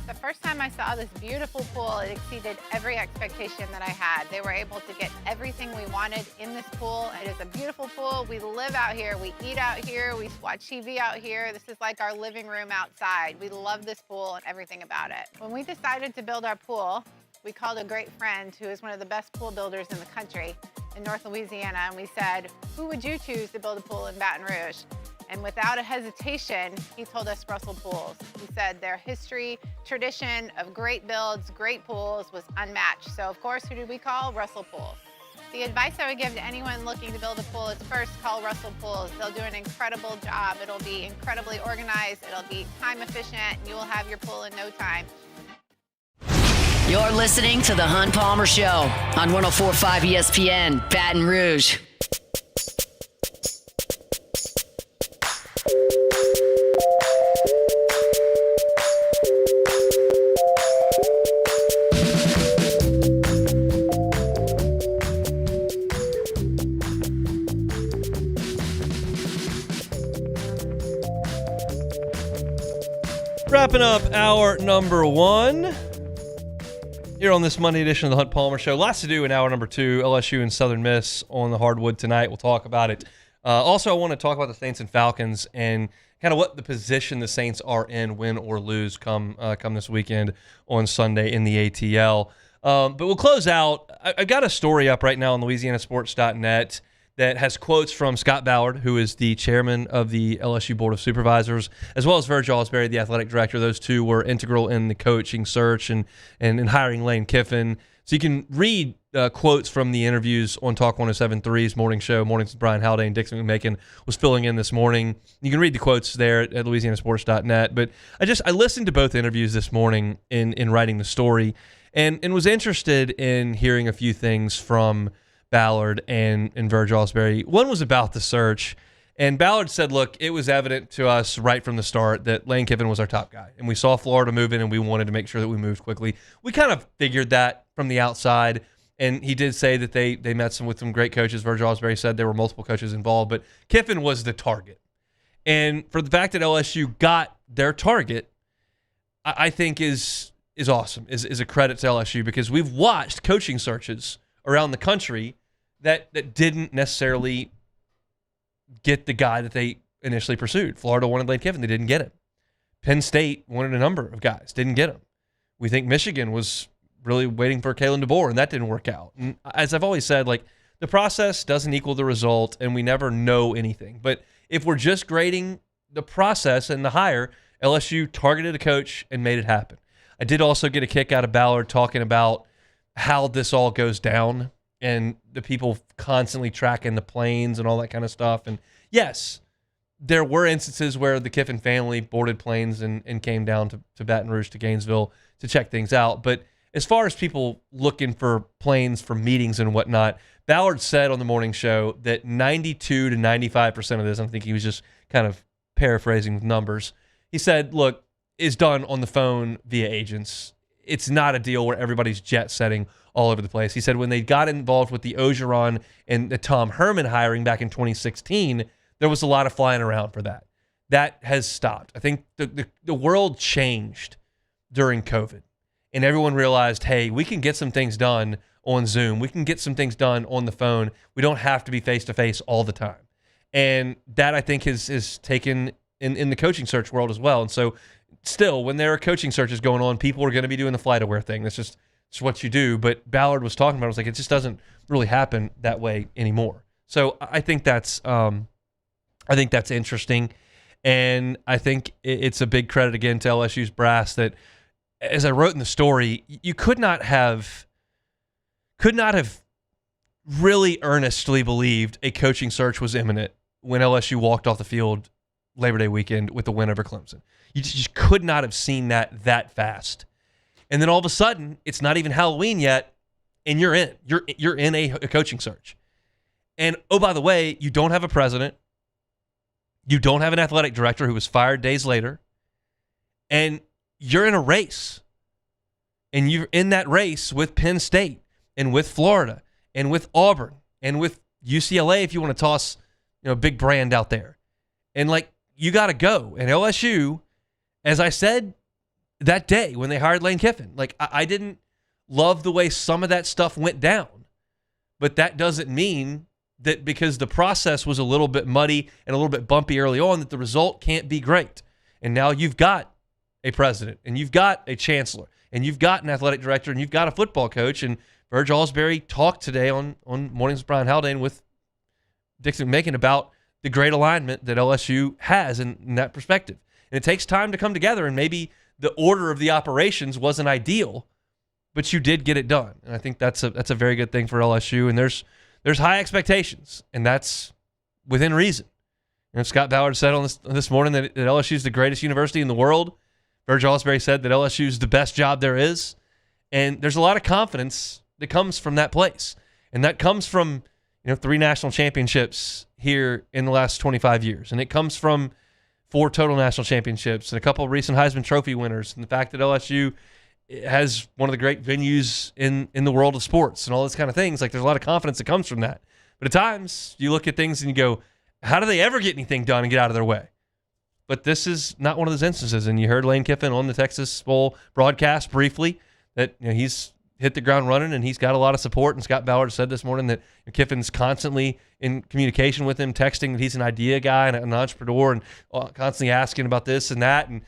The first time I saw this beautiful pool, it exceeded every expectation that I had. They were able to get everything we wanted in this pool. It is a beautiful pool. We live out here, we eat out here, we watch TV out here. This is like our living room outside. We love this pool and everything about it. When we decided to build our pool, we called a great friend who is one of the best pool builders in the country in North Louisiana, and we said, who would you choose to build a pool in Baton Rouge? And without a hesitation, he told us Russell Pools. He said their history, tradition of great builds, great pools was unmatched. So of course, who did we call? Russell Pools. The advice I would give to anyone looking to build a pool is first call Russell Pools. They'll do an incredible job. It'll be incredibly organized, it'll be time efficient, and you will have your pool in no time. You're listening to The Hunt Palmer Show on 104.5 ESPN, Baton Rouge. Wrapping up hour number 1. Here on this Monday edition of the Hunt Palmer Show. Lots to do in hour number 2. LSU and Southern Miss on the hardwood tonight. We'll talk about it. Also, I want to talk about the Saints and Falcons and kind of what the position the Saints are in, win or lose, come this weekend on Sunday in the ATL. But we'll close out. I've got a story up right now on LouisianaSports.net that has quotes from Scott Ballard, who is the chairman of the LSU Board of Supervisors, as well as Virgil Osbury, the athletic director. Those two were integral in the coaching search and in hiring Lane Kiffin. So you can read quotes from the interviews on Talk 107.3's morning show. Mornings with Brian Haldane. Dixon McMakin was filling in this morning. You can read the quotes there at LouisianaSports.net. But I listened to both interviews this morning in writing the story and was interested in hearing a few things from Ballard and Virgil Osbury. One was about the search, and Ballard said, look, it was evident to us right from the start that Lane Kiffin was our top guy, and we saw Florida move in, and we wanted to make sure that we moved quickly. We kind of figured that from the outside, and he did say that they met with some great coaches. Virgil Osbury said there were multiple coaches involved, but Kiffin was the target. And for the fact that LSU got their target, I think is awesome, is a credit to LSU, because we've watched coaching searches around the country that didn't necessarily get the guy that they initially pursued. Florida wanted Lane Kiffin. They didn't get him. Penn State wanted a number of guys. Didn't get him. We think Michigan was really waiting for Kalen DeBoer, and that didn't work out. And as I've always said, like, the process doesn't equal the result, and we never know anything. But if we're just grading the process and the hire, LSU targeted a coach and made it happen. I did also get a kick out of Ballard talking about how this all goes down and the people constantly tracking the planes and all that kind of stuff. And yes, there were instances where the Kiffin family boarded planes and came down to Baton Rouge, to Gainesville to check things out. But as far as people looking for planes for meetings and whatnot, Ballard said on the morning show that 92 to 95% of this, I think he was just kind of paraphrasing with numbers. He said, look, is done on the phone via agents. It's not a deal where everybody's jet setting all over the place. He said when they got involved with the Ogeron and the Tom Herman hiring back in 2016, there was a lot of flying around for that. That has stopped. I think the world changed during COVID, and everyone realized, hey, we can get some things done on Zoom. We can get some things done on the phone. We don't have to be face-to-face all the time. And that, I think, is taken in the coaching search world as well. And so still, when there are coaching searches going on, people are going to be doing the flight-aware thing. That's just it's what you do. But Ballard was talking about it. I was like, it just doesn't really happen that way anymore. So I think that's interesting. And I think it's a big credit again to LSU's brass that, as I wrote in the story, you could not have really earnestly believed a coaching search was imminent when LSU walked off the field Labor Day weekend with the win over Clemson. You just could not have seen that fast. And then all of a sudden, it's not even Halloween yet, and you're in. You're in a coaching search. And, oh, by the way, you don't have a president. You don't have an athletic director who was fired days later. And you're in a race. And you're in that race with Penn State and with Florida and with Auburn and with UCLA if you want to toss, a big brand out there. And, you got to go. And LSU, as I said that day when they hired Lane Kiffin, I didn't love the way some of that stuff went down. But that doesn't mean that because the process was a little bit muddy and a little bit bumpy early on that the result can't be great. And now you've got a president and you've got a chancellor and you've got an athletic director and you've got a football coach. And Virgil Osbury talked today on Mornings with Brian Haldane with Dixon McMakin about the great alignment that LSU has in that perspective. And it takes time to come together, and maybe the order of the operations wasn't ideal, but you did get it done. And I think that's a very good thing for LSU. And there's high expectations, and that's within reason. Scott Ballard said on this morning that LSU is the greatest university in the world. Virgil Osbury said that LSU is the best job there is. And there's a lot of confidence that comes from that place. And that comes from 3 national championships here in the last 25 years. And it comes from 4 total national championships and a couple of recent Heisman Trophy winners. And the fact that LSU has one of the great venues in the world of sports and all those kind of things. There's a lot of confidence that comes from that. But at times, you look at things and you go, how do they ever get anything done and get out of their way? But this is not one of those instances. And you heard Lane Kiffin on the Texas Bowl broadcast briefly that he's hit the ground running, and he's got a lot of support. And Scott Ballard said this morning that Kiffin's constantly in communication with him, texting that he's an idea guy and an entrepreneur, and constantly asking about this and that. And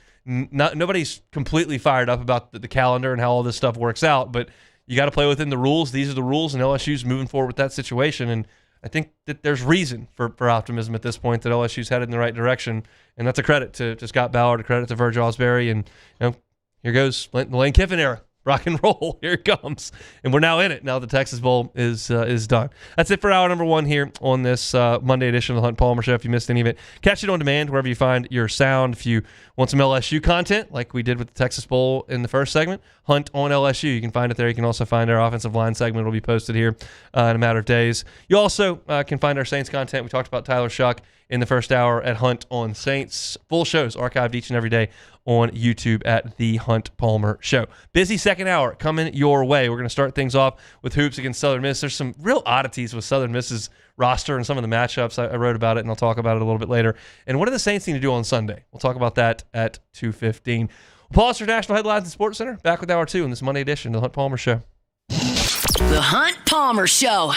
nobody's completely fired up about the calendar and how all this stuff works out, but you got to play within the rules. These are the rules, and LSU's moving forward with that situation. And I think that there's reason for optimism at this point that LSU's headed in the right direction, and that's a credit to Scott Ballard, a credit to Virgil Osbury, and here goes the Lane Kiffin era. Rock and roll. Here it comes. And we're now in it. Now the Texas Bowl is done. That's it for hour number 1 here on this Monday edition of the Hunt Palmer Show. If you missed any of it, catch it on demand wherever you find your sound. If you want some LSU content, like we did with the Texas Bowl in the first segment, Hunt on LSU. You can find it there. You can also find our offensive line segment. It'll be posted here in a matter of days. You also can find our Saints content. We talked about Tyler Shough in the first hour at Hunt on Saints. Full shows archived each and every day on YouTube at The Hunt Palmer Show. Busy second hour coming your way. We're going to start things off with hoops against Southern Miss. There's some real oddities with Southern Miss's roster and some of the matchups. I wrote about it, and I'll talk about it a little bit later. And what do the Saints need to do on Sunday? We'll talk about that at 2:15. We'll pause for National Headlines and Sports Center. Back with hour 2 in this Monday edition of The Hunt Palmer Show. The Hunt Palmer Show.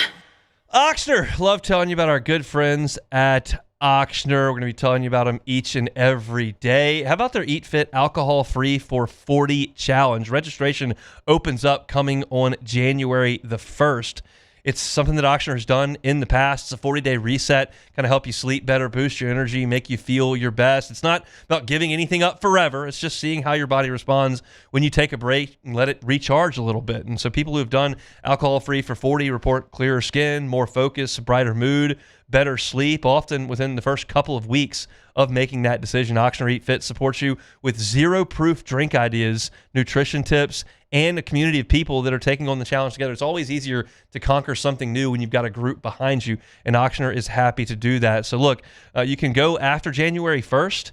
Ochsner. Love telling you about our good friends at Ochsner. We're going to be telling you about them each and every day. How about their Eat Fit alcohol-free for 40 challenge? Registration opens up coming on January the 1st. It's something that Ochsner has done in the past. It's a 40-day reset, kind of help you sleep better, boost your energy, make you feel your best. It's not about giving anything up forever. It's just seeing how your body responds when you take a break and let it recharge a little bit. And so people who have done alcohol-free for 40 report clearer skin, more focus, brighter mood, better sleep, often within the first couple of weeks of making that decision. Ochsner Eat Fit supports you with zero-proof drink ideas, nutrition tips, and a community of people that are taking on the challenge together. It's always easier to conquer something new when you've got a group behind you, and Ochsner is happy to do that. So look, you can go after January 1st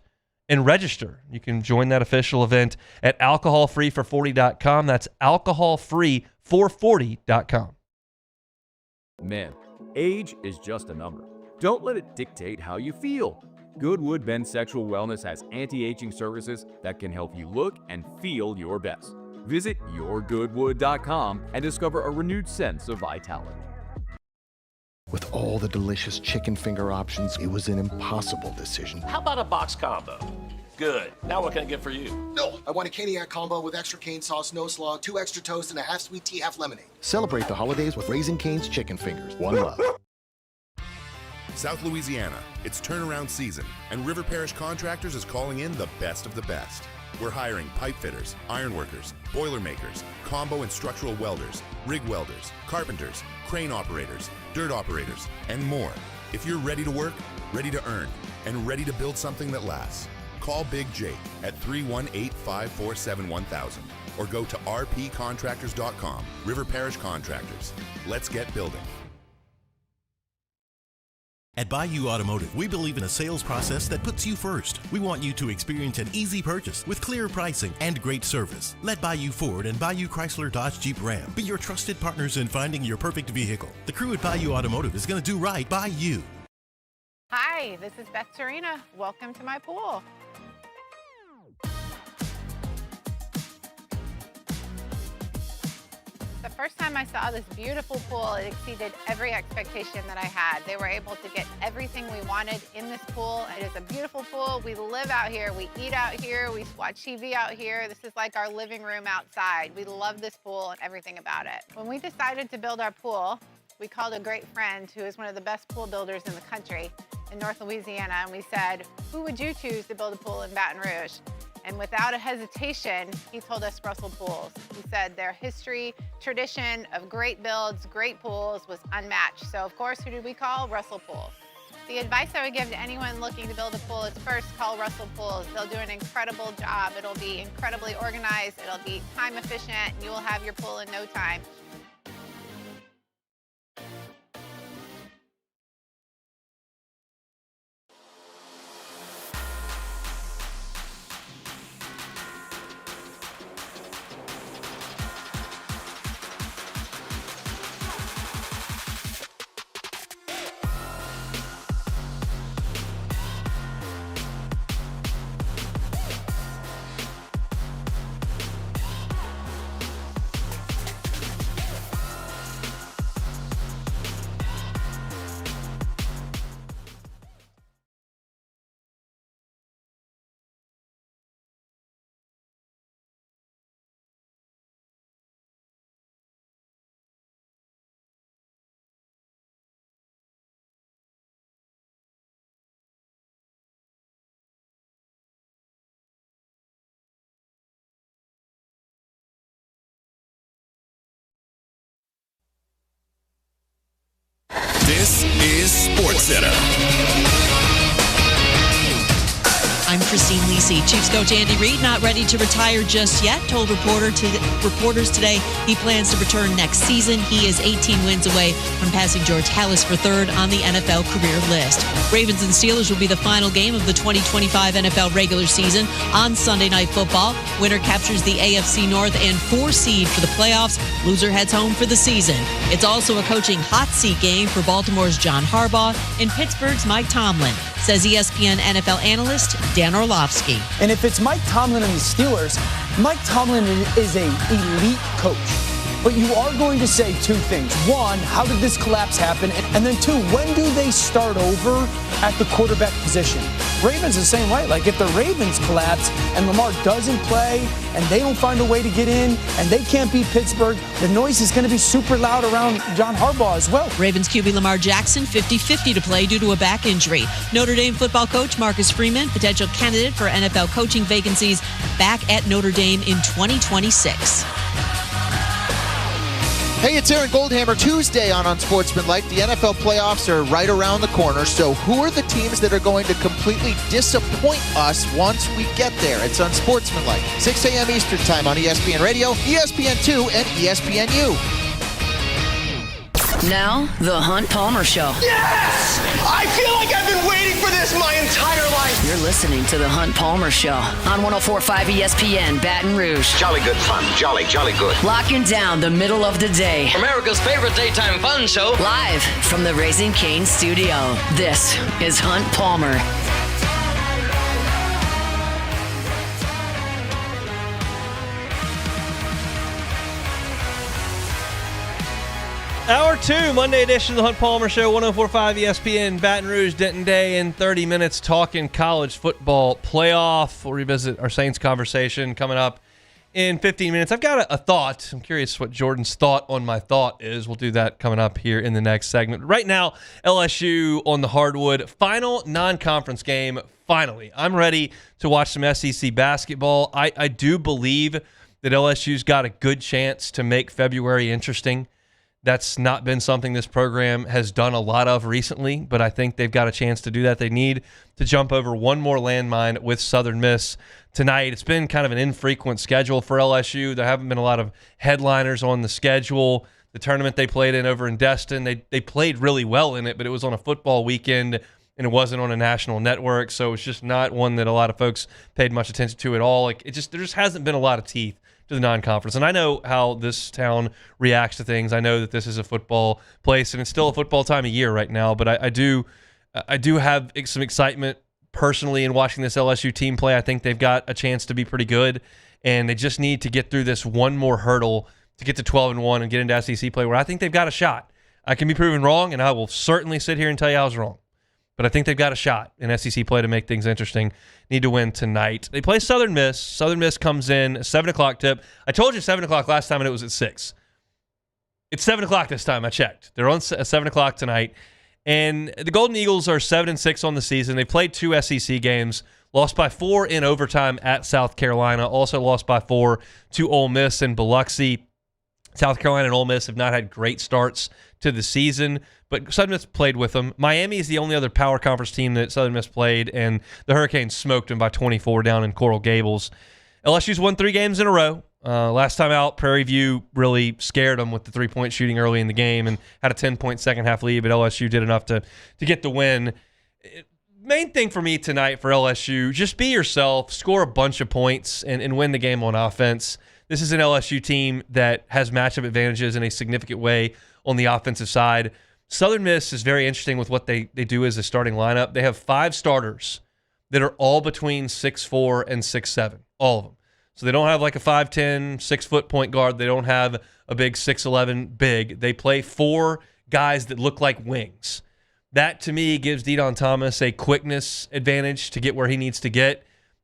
and register. You can join that official event at alcoholfreefor40.com. That's alcoholfreefor40.com. Man, age is just a number. Don't let it dictate how you feel. Goodwood Men's Sexual Wellness has anti-aging services that can help you look and feel your best. Visit yourgoodwood.com and discover a renewed sense of vitality. With all the delicious chicken finger options, it was an impossible decision. How about a box combo? Good. Now what can I get for you? No, I want a Caniac combo with extra cane sauce, no slaw, 2 extra toast, and a half sweet tea, half lemonade. Celebrate the holidays with Raising Cane's chicken fingers. One love. South Louisiana, it's turnaround season, and River Parish Contractors is calling in the best of the best. We're hiring pipe fitters, iron workers, boiler makers, combo and structural welders, rig welders, carpenters, crane operators, dirt operators, and more. If you're ready to work, ready to earn, and ready to build something that lasts, call Big Jake at 318-547-1000 or go to rpcontractors.com. River Parish Contractors. Let's get building. At Bayou Automotive, we believe in a sales process that puts you first. We want you to experience an easy purchase with clear pricing and great service. Let Bayou Ford and Bayou Chrysler Dodge Jeep Ram be your trusted partners in finding your perfect vehicle. The crew at Bayou Automotive is going to do right by you. Hi, this is Beth Tarina. Welcome to my pool. The first time I saw this beautiful pool, it exceeded every expectation that I had. They were able to get everything we wanted in this pool. It is a beautiful pool. We live out here, we eat out here, we watch TV out here. This is like our living room outside. We love this pool and everything about it. When we decided to build our pool, we called a great friend who is one of the best pool builders in the country in North Louisiana, and we said, who would you choose to build a pool in Baton Rouge? And without a hesitation, he told us Russell Pools. He said their history, tradition of great builds, great pools was unmatched. So of course, who did we call? Russell Pools. The advice I would give to anyone looking to build a pool is first call Russell Pools. They'll do an incredible job. It'll be incredibly organized. It'll be time efficient, and you will have your pool in no time. This is SportsCenter. I'm Christine Lisi. Chiefs coach Andy Reid not ready to retire just yet. Told reporters today he plans to return next season. He is 18 wins away from passing George Halas for third on the NFL career list. Ravens and Steelers will be the final game of the 2025 NFL regular season on Sunday Night Football. Winner captures the AFC North and 4 seed for the playoffs. Loser heads home for the season. It's also a coaching hot seat game for Baltimore's John Harbaugh and Pittsburgh's Mike Tomlin, says ESPN NFL analyst Dan Orlovsky. And if it's Mike Tomlin and the Steelers, Mike Tomlin is an elite coach. But you are going to say 2 things. 1, how did this collapse happen? And then 2, when do they start over at the quarterback position? Ravens the same way. Like if the Ravens collapse and Lamar doesn't play and they don't find a way to get in and they can't beat Pittsburgh, the noise is going to be super loud around John Harbaugh as well. Ravens QB Lamar Jackson 50-50 to play due to a back injury. Notre Dame football coach Marcus Freeman, potential candidate for NFL coaching vacancies, back at Notre Dame in 2026. Hey, it's Aaron Goldhammer. Tuesday on Unsportsmanlike. The NFL playoffs are right around the corner, so who are the teams that are going to completely disappoint us once we get there? It's Unsportsmanlike. 6 a.m. Eastern Time on ESPN Radio, ESPN2, and ESPNU. Now, The Hunt Palmer Show. Yes! I feel like I've been waiting for this my entire life. You're listening to The Hunt Palmer Show on 104.5 ESPN Baton Rouge. Jolly good fun. Jolly good. Locking down the middle of the day. America's favorite daytime fun show. Live from the Raising Cane's studio. This is Hunt Palmer. Hour 2, Monday edition of the Hunt Palmer Show, 104.5 ESPN, Baton Rouge, Denton Day, in 30 minutes talking college football playoff. We'll revisit our Saints conversation coming up in 15 minutes. I've got a thought. I'm curious what Jordan's thought on my thought is. We'll do that coming up here in the next segment. Right now, LSU on the hardwood. Final non-conference game, finally. I'm ready to watch some SEC basketball. I do believe that LSU's got a good chance to make February interesting. That's not been something this program has done a lot of recently, but I think they've got a chance to do that. They need to jump over one more landmine with Southern Miss tonight. It's been kind of an infrequent schedule for LSU. There haven't been a lot of headliners on the schedule. The tournament they played in over in Destin, they played really well in it, but it was on a football weekend, and it wasn't on a national network, so it's just not one that a lot of folks paid much attention to at all. There just hasn't been a lot of teeth to the non-conference. And I know how this town reacts to things. I know that this is a football place, and it's still a football time of year right now, but I do have some excitement personally in watching this LSU team play. I think they've got a chance to be pretty good, and they just need to get through this one more hurdle to get to 12-1 and get into SEC play, where I think they've got a shot. I can be proven wrong, and I will certainly sit here and tell you I was wrong. But I think they've got a shot in SEC play to make things interesting. Need to win tonight. They play Southern Miss. Southern Miss comes in, 7 o'clock tip. I told you 7 o'clock last time, and it was at 6. It's 7 o'clock this time. I checked. They're on 7 o'clock tonight. And the Golden Eagles are 7-6 on the season. They played 2 SEC games, lost by 4 in overtime at South Carolina, also lost by 4 to Ole Miss in Biloxi. South Carolina and Ole Miss have not had great starts to the season, but Southern Miss played with them. Miami is the only other power conference team that Southern Miss played, and the Hurricanes smoked them by 24 down in Coral Gables. LSU's won 3 games in a row. Last time out, Prairie View really scared them with the 3-point shooting early in the game and had a 10-point second-half lead, but LSU did enough to get the win. Main thing for me tonight for LSU, just be yourself, score a bunch of points, and win the game on offense. This is an LSU team that has matchup advantages in a significant way on the offensive side. Southern Miss is very interesting with what they do as a starting lineup. They have 5 starters that are all between 6'4" and 6'7", all of them. So they don't have like a 5'10", 6-foot point guard. They don't have a big 6'11" big. They play 4 guys that look like wings. That, to me, gives De'Don Thomas a quickness advantage to get where he needs to get.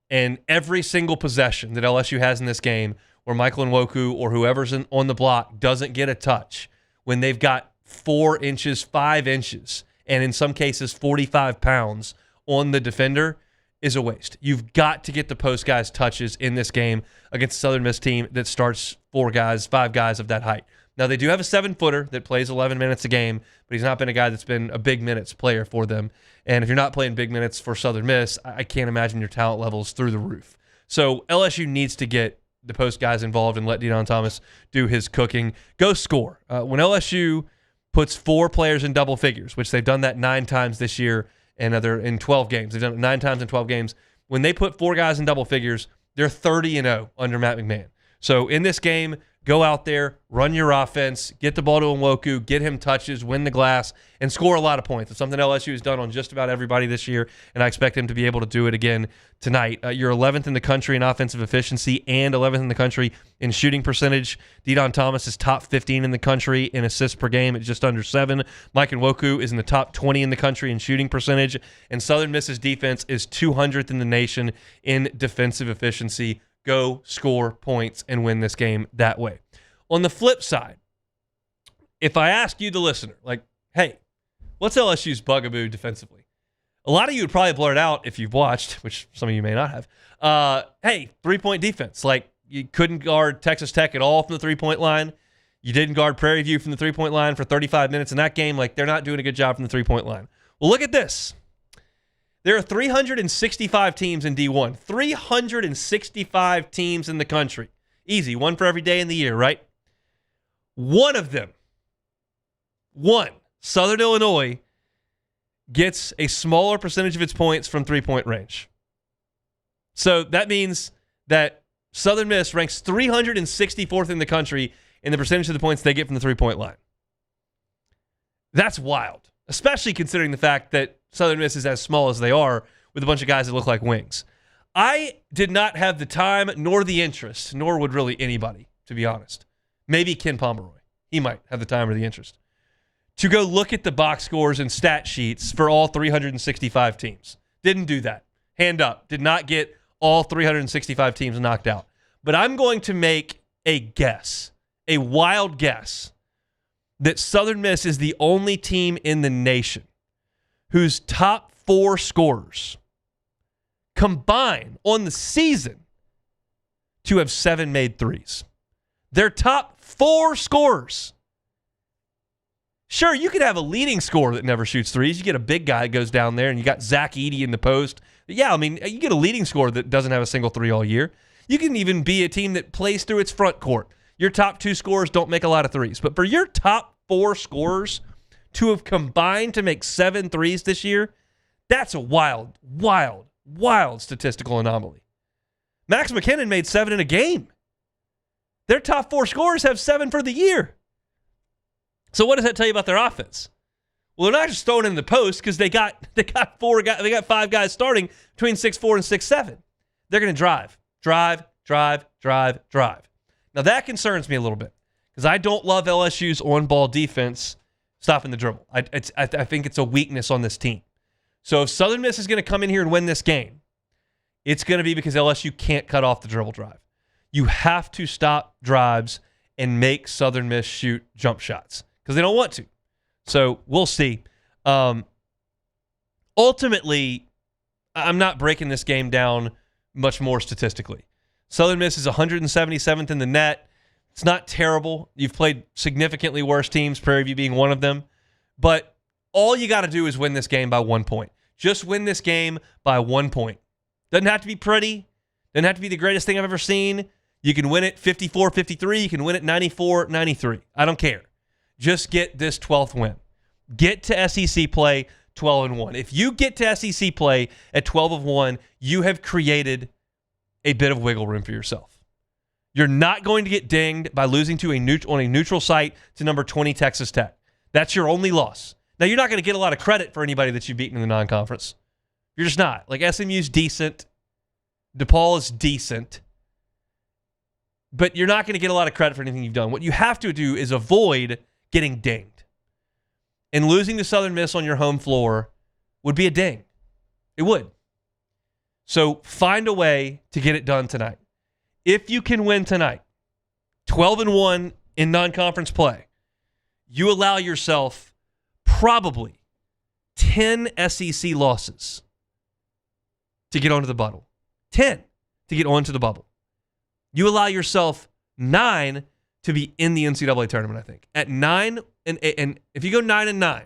And every single possession that LSU has in this game where Michael Nwoku or whoever's on the block doesn't get a touch, when they've got 4 inches, 5 inches, and in some cases 45 pounds on the defender, is a waste. You've got to get the post guys touches in this game against a Southern Miss team that starts 4 guys, 5 guys of that height. Now, they do have a 7-footer that plays 11 minutes a game, but he's not been a guy that's been a big minutes player for them. And if you're not playing big minutes for Southern Miss, I can't imagine your talent level's through the roof. So LSU needs to get the post guys involved and let Deon Thomas do his cooking. Go score. When LSU puts 4 players in double figures, which they've done that 9 times this year, and they're in 12 games. They've done it 9 times in 12 games. When they put 4 guys in double figures, they're 30-0 under Matt McMahon. So in this game, go out there, run your offense, get the ball to Nwoku, get him touches, win the glass, and score a lot of points. It's something LSU has done on just about everybody this year, and I expect him to be able to do it again tonight. You're 11th in the country in offensive efficiency and 11th in the country in shooting percentage. Deon Thomas is top 15 in the country in assists per game at just under 7. Mike Nwoku is in the top 20 in the country in shooting percentage, and Southern Miss's defense is 200th in the nation in defensive efficiency. Go score points and win this game that way. On the flip side, if I ask you, the listener, like, hey, what's LSU's bugaboo defensively? A lot of you would probably blurt out if you've watched, which some of you may not have. Hey, 3-point defense. Like, you couldn't guard Texas Tech at all from the 3-point line. You didn't guard Prairie View from the 3-point line for 35 minutes in that game. Like, they're not doing a good job from the 3-point line. Well, look at this. There are 365 teams in D1. 365 teams in the country. Easy, one for every day in the year, right? One of them, Southern Illinois, gets a smaller percentage of its points from 3-point range. So that means that Southern Miss ranks 364th in the country in the percentage of the points they get from the 3-point line. That's wild, especially considering the fact that Southern Miss is as small as they are with a bunch of guys that look like wings. I did not have the time nor the interest, nor would really anybody, to be honest. Maybe Ken Pomeroy. He might have the time or the interest to go look at the box scores and stat sheets for all 365 teams. Didn't do that. Hand up. Did not get all 365 teams knocked out. But I'm going to make a guess, a wild guess, that Southern Miss is the only team in the nation whose top 4 scorers combine on the season to have 7 made threes. Their top 4 scorers. Sure, you could have a leading scorer that never shoots threes. You get a big guy that goes down there, and you got Zach Edey in the post. Yeah, I mean, you get a leading scorer that doesn't have a single 3 all year. You can even be a team that plays through its front court. Your top 2 scorers don't make a lot of threes. But for your top 4 scorers to have combined to make 7 threes this year, that's a wild statistical anomaly. Max McKinnon made 7 in a game. Their top 4 scorers have 7 for the year. So what does that tell you about their offense? Well, they're not just throwing in the post because they got 5 guys starting between 6'4" and 6'7". They're going to drive. Now that concerns me a little bit because I don't love LSU's on-ball defense stopping the dribble. I think it's a weakness on this team. So if Southern Miss is going to come in here and win this game, it's going to be because LSU can't cut off the dribble drive. You have to stop drives and make Southern Miss shoot jump shots because they don't want to. So we'll see. Ultimately, I'm not breaking this game down much more statistically. Southern Miss is 177th in the net. It's not terrible. You've played significantly worse teams, Prairie View being one of them. But all you got to do is win this game by 1 point. Just win this game by 1 point. Doesn't have to be pretty. Doesn't have to be the greatest thing I've ever seen. You can win it 54-53. You can win it 94-93. I don't care. Just get this 12th win. Get to SEC play 12-1. If you get to SEC play at 12-1, you have created a bit of wiggle room for yourself. You're not going to get dinged by losing to on a neutral site to number 20 Texas Tech. That's your only loss. Now, you're not going to get a lot of credit for anybody that you've beaten in the non-conference. You're just not. Like, SMU's decent. DePaul is decent. But you're not going to get a lot of credit for anything you've done. What you have to do is avoid getting dinged. And losing to Southern Miss on your home floor would be a ding. It would. So find a way to get it done tonight. If you can win tonight, 12-1 in non-conference play, you allow yourself probably 10 SEC losses to get onto the bubble. 10 to get onto the bubble. You allow yourself 9 to be in the NCAA tournament, I think. At 9 and if you go 9-9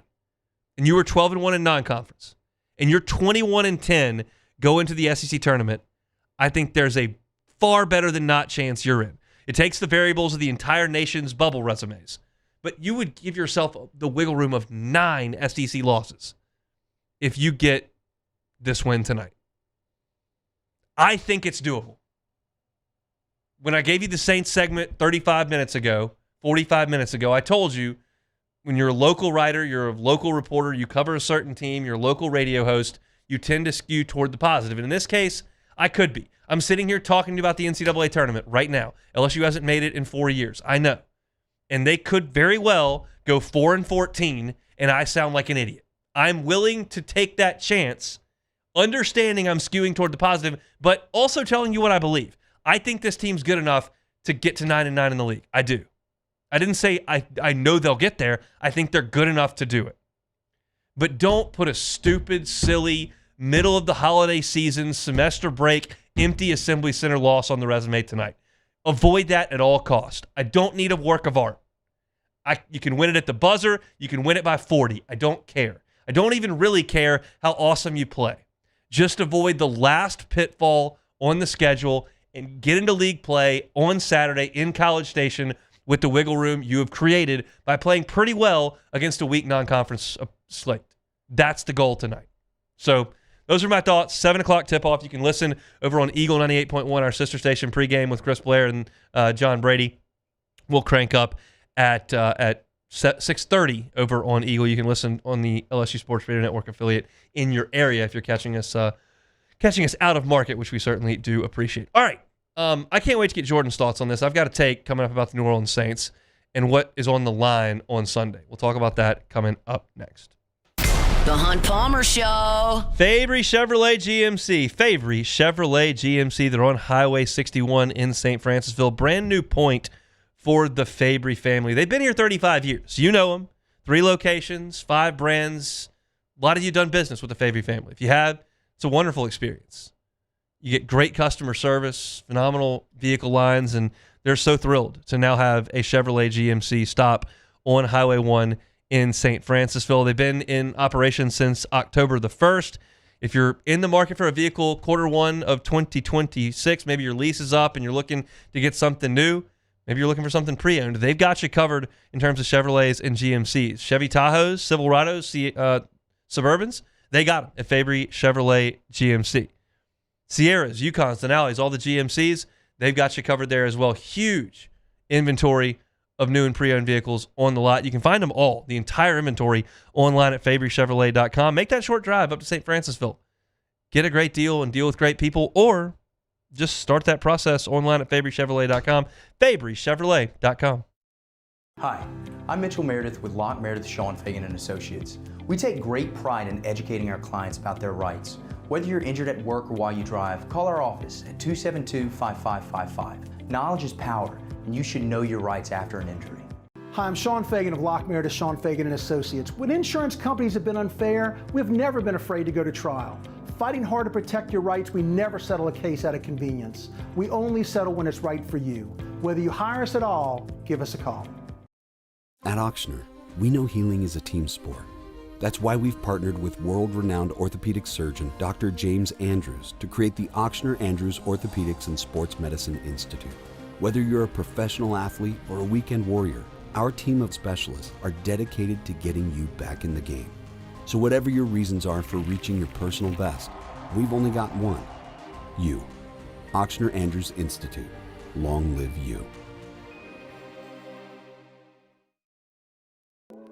and you were 12-1 in non-conference and you're 21-10 go into the SEC tournament, I think there's a far better than not chance you're in. It takes the variables of the entire nation's bubble resumes. But you would give yourself the wiggle room of 9 SEC losses if you get this win tonight. I think it's doable. When I gave you the Saints segment 35 minutes ago, 45 minutes ago, I told you when you're a local writer, you're a local reporter, you cover a certain team, you're a local radio host, you tend to skew toward the positive. And in this case, I could be. I'm sitting here talking to you about the NCAA tournament right now. LSU hasn't made it in 4 years. I know. And they could very well go 4-14, and I sound like an idiot. I'm willing to take that chance, understanding I'm skewing toward the positive, but also telling you what I believe. I think this team's good enough to get to 9-9 in the league. I do. I didn't say I know they'll get there. I think they're good enough to do it. But don't put a stupid, silly, middle of the holiday season, semester break, empty Assembly Center loss on the resume tonight. Avoid that at all costs. I don't need a work of art. You can win it at the buzzer. You can win it by 40. I don't care. I don't even really care how awesome you play. Just avoid the last pitfall on the schedule and get into league play on Saturday in College Station with the wiggle room you have created by playing pretty well against a weak non-conference slate. That's the goal tonight. So those are my thoughts. 7 o'clock tip-off. You can listen over on Eagle 98.1, our sister station pregame with Chris Blair and John Brady. We'll crank up at 6:30 over on Eagle. You can listen on the LSU Sports Radio Network affiliate in your area if you're catching us out of market, which we certainly do appreciate. All right. I can't wait to get Jordan's thoughts on this. I've got a take coming up about the New Orleans Saints and what is on the line on Sunday. We'll talk about that coming up next. The Hunt Palmer Show. Fabry Chevrolet GMC. They're on Highway 61 in St. Francisville. Brand new point for the Fabry family. They've been here 35 years. You know them. 3 locations, 5 brands. A lot of you done business with the Fabry family. If you have, it's a wonderful experience. You get great customer service, phenomenal vehicle lines, and they're so thrilled to now have a Chevrolet GMC stop on Highway 1 in St. Francisville. They've been in operation since October the 1st. If you're in the market for a vehicle Q1 of 2026, maybe your lease is up and you're looking to get something new, maybe you're looking for something pre-owned, they've got you covered in terms of Chevrolets and GMCs. Chevy Tahoes, Silverados, Suburbans, they got them at Fabry Chevrolet GMC. Sierras, Yukons, Denali's, all the GMCs, they've got you covered there as well. Huge inventory of new and pre-owned vehicles on the lot. You can find them all, the entire inventory, online at FabryChevrolet.com. Make that short drive up to St. Francisville. Get a great deal and deal with great people, or just start that process online at FabryChevrolet.com. FabryChevrolet.com. Hi, I'm Mitchell Meredith with Locke Meredith, Shaugh & Fagan & Associates. We take great pride in educating our clients about their rights. Whether you're injured at work or while you drive, call our office at 272-5555. Knowledge is power, and you should know your rights after an injury. Hi, I'm Shaugh Fagan of Locke Meredith, Shaugh Fagan & Associates. When insurance companies have been unfair, we've never been afraid to go to trial. Fighting hard to protect your rights, we never settle a case out of convenience. We only settle when it's right for you. Whether you hire us at all, give us a call. At Auctioner, we know healing is a team sport. That's why we've partnered with world-renowned orthopedic surgeon Dr. James Andrews to create the Auctioner Andrews Orthopedics and Sports Medicine Institute. Whether you're a professional athlete or a weekend warrior, our team of specialists are dedicated to getting you back in the game. So whatever your reasons are for reaching your personal best, we've only got one: you. Auctioner Andrews Institute. Long live you.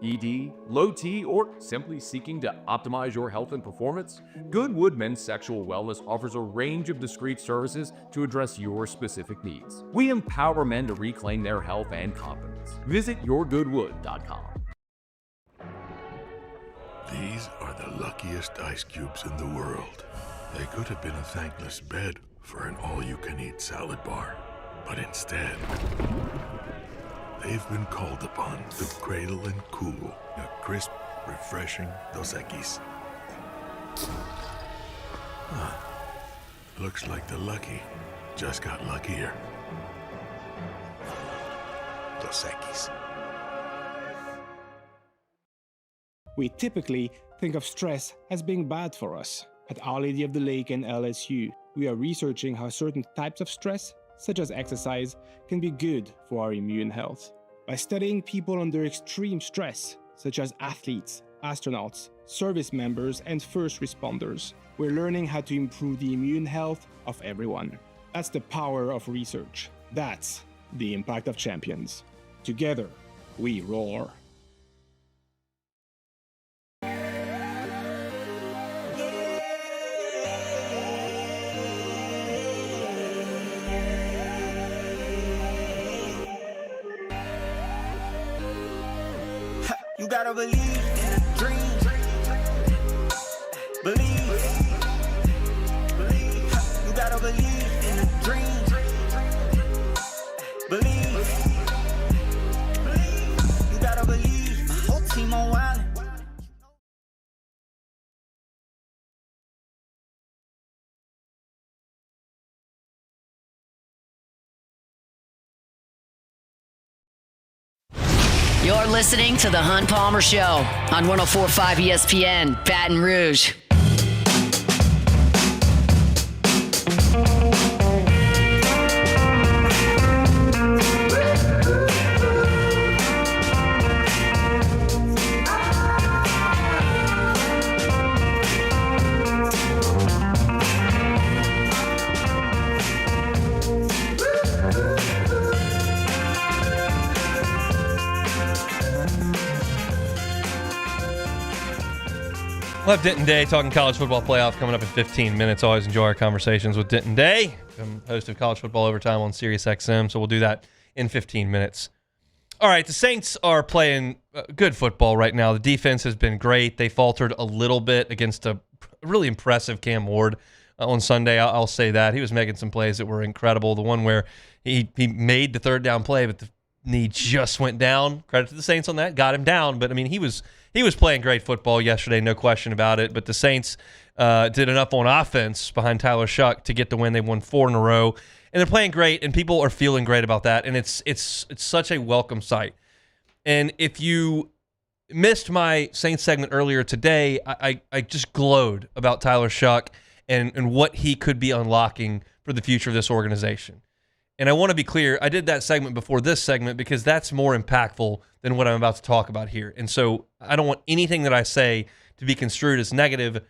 ED, low T, or simply seeking to optimize your health and performance? Goodwood Men's Sexual Wellness offers a range of discreet services to address your specific needs. We empower men to reclaim their health and confidence. Visit yourgoodwood.com. These are the luckiest ice cubes in the world. They could have been a thankless bed for an all-you-can-eat salad bar, but instead, they've been called upon to cradle and cool a crisp, refreshing Dos Equis. Looks like the lucky just got luckier. Dos Equis. We typically think of stress as being bad for us. At Our Lady of the Lake and LSU, we are researching how certain types of stress, such as exercise, can be good for our immune health. By studying people under extreme stress, such as athletes, astronauts, service members, and first responders, we're learning how to improve the immune health of everyone. That's the power of research. That's the impact of champions. Together, we roar. You gotta believe in a dream. Believe. You gotta believe in a dream. Believe. You gotta believe. My whole team on wild. You're listening to The Hunt Palmer Show on 104.5 ESPN, Baton Rouge. We'll have Denton Day talking college football playoff coming up in 15 minutes. Always enjoy our conversations with Denton Day. I'm host of College Football Overtime on SiriusXM, so we'll do that in 15 minutes. All right, the Saints are playing good football right now. The defense has been great. They faltered a little bit against a really impressive Cam Ward on Sunday. I'll say that. He was making some plays that were incredible. The one where he made the third down play, but the knee just went down. Credit to the Saints on that. Got him down, but I mean, he was playing great football yesterday, no question about it. But the Saints did enough on offense behind Tyler Shough to get the win. They won 4 in a row, and they're playing great, and people are feeling great about that. And it's such a welcome sight. And if you missed my Saints segment earlier today, I just glowed about Tyler Shough and what he could be unlocking for the future of this organization. And I want to be clear, I did that segment before this segment because that's more impactful than what I'm about to talk about here. And so I don't want anything that I say to be construed as negative.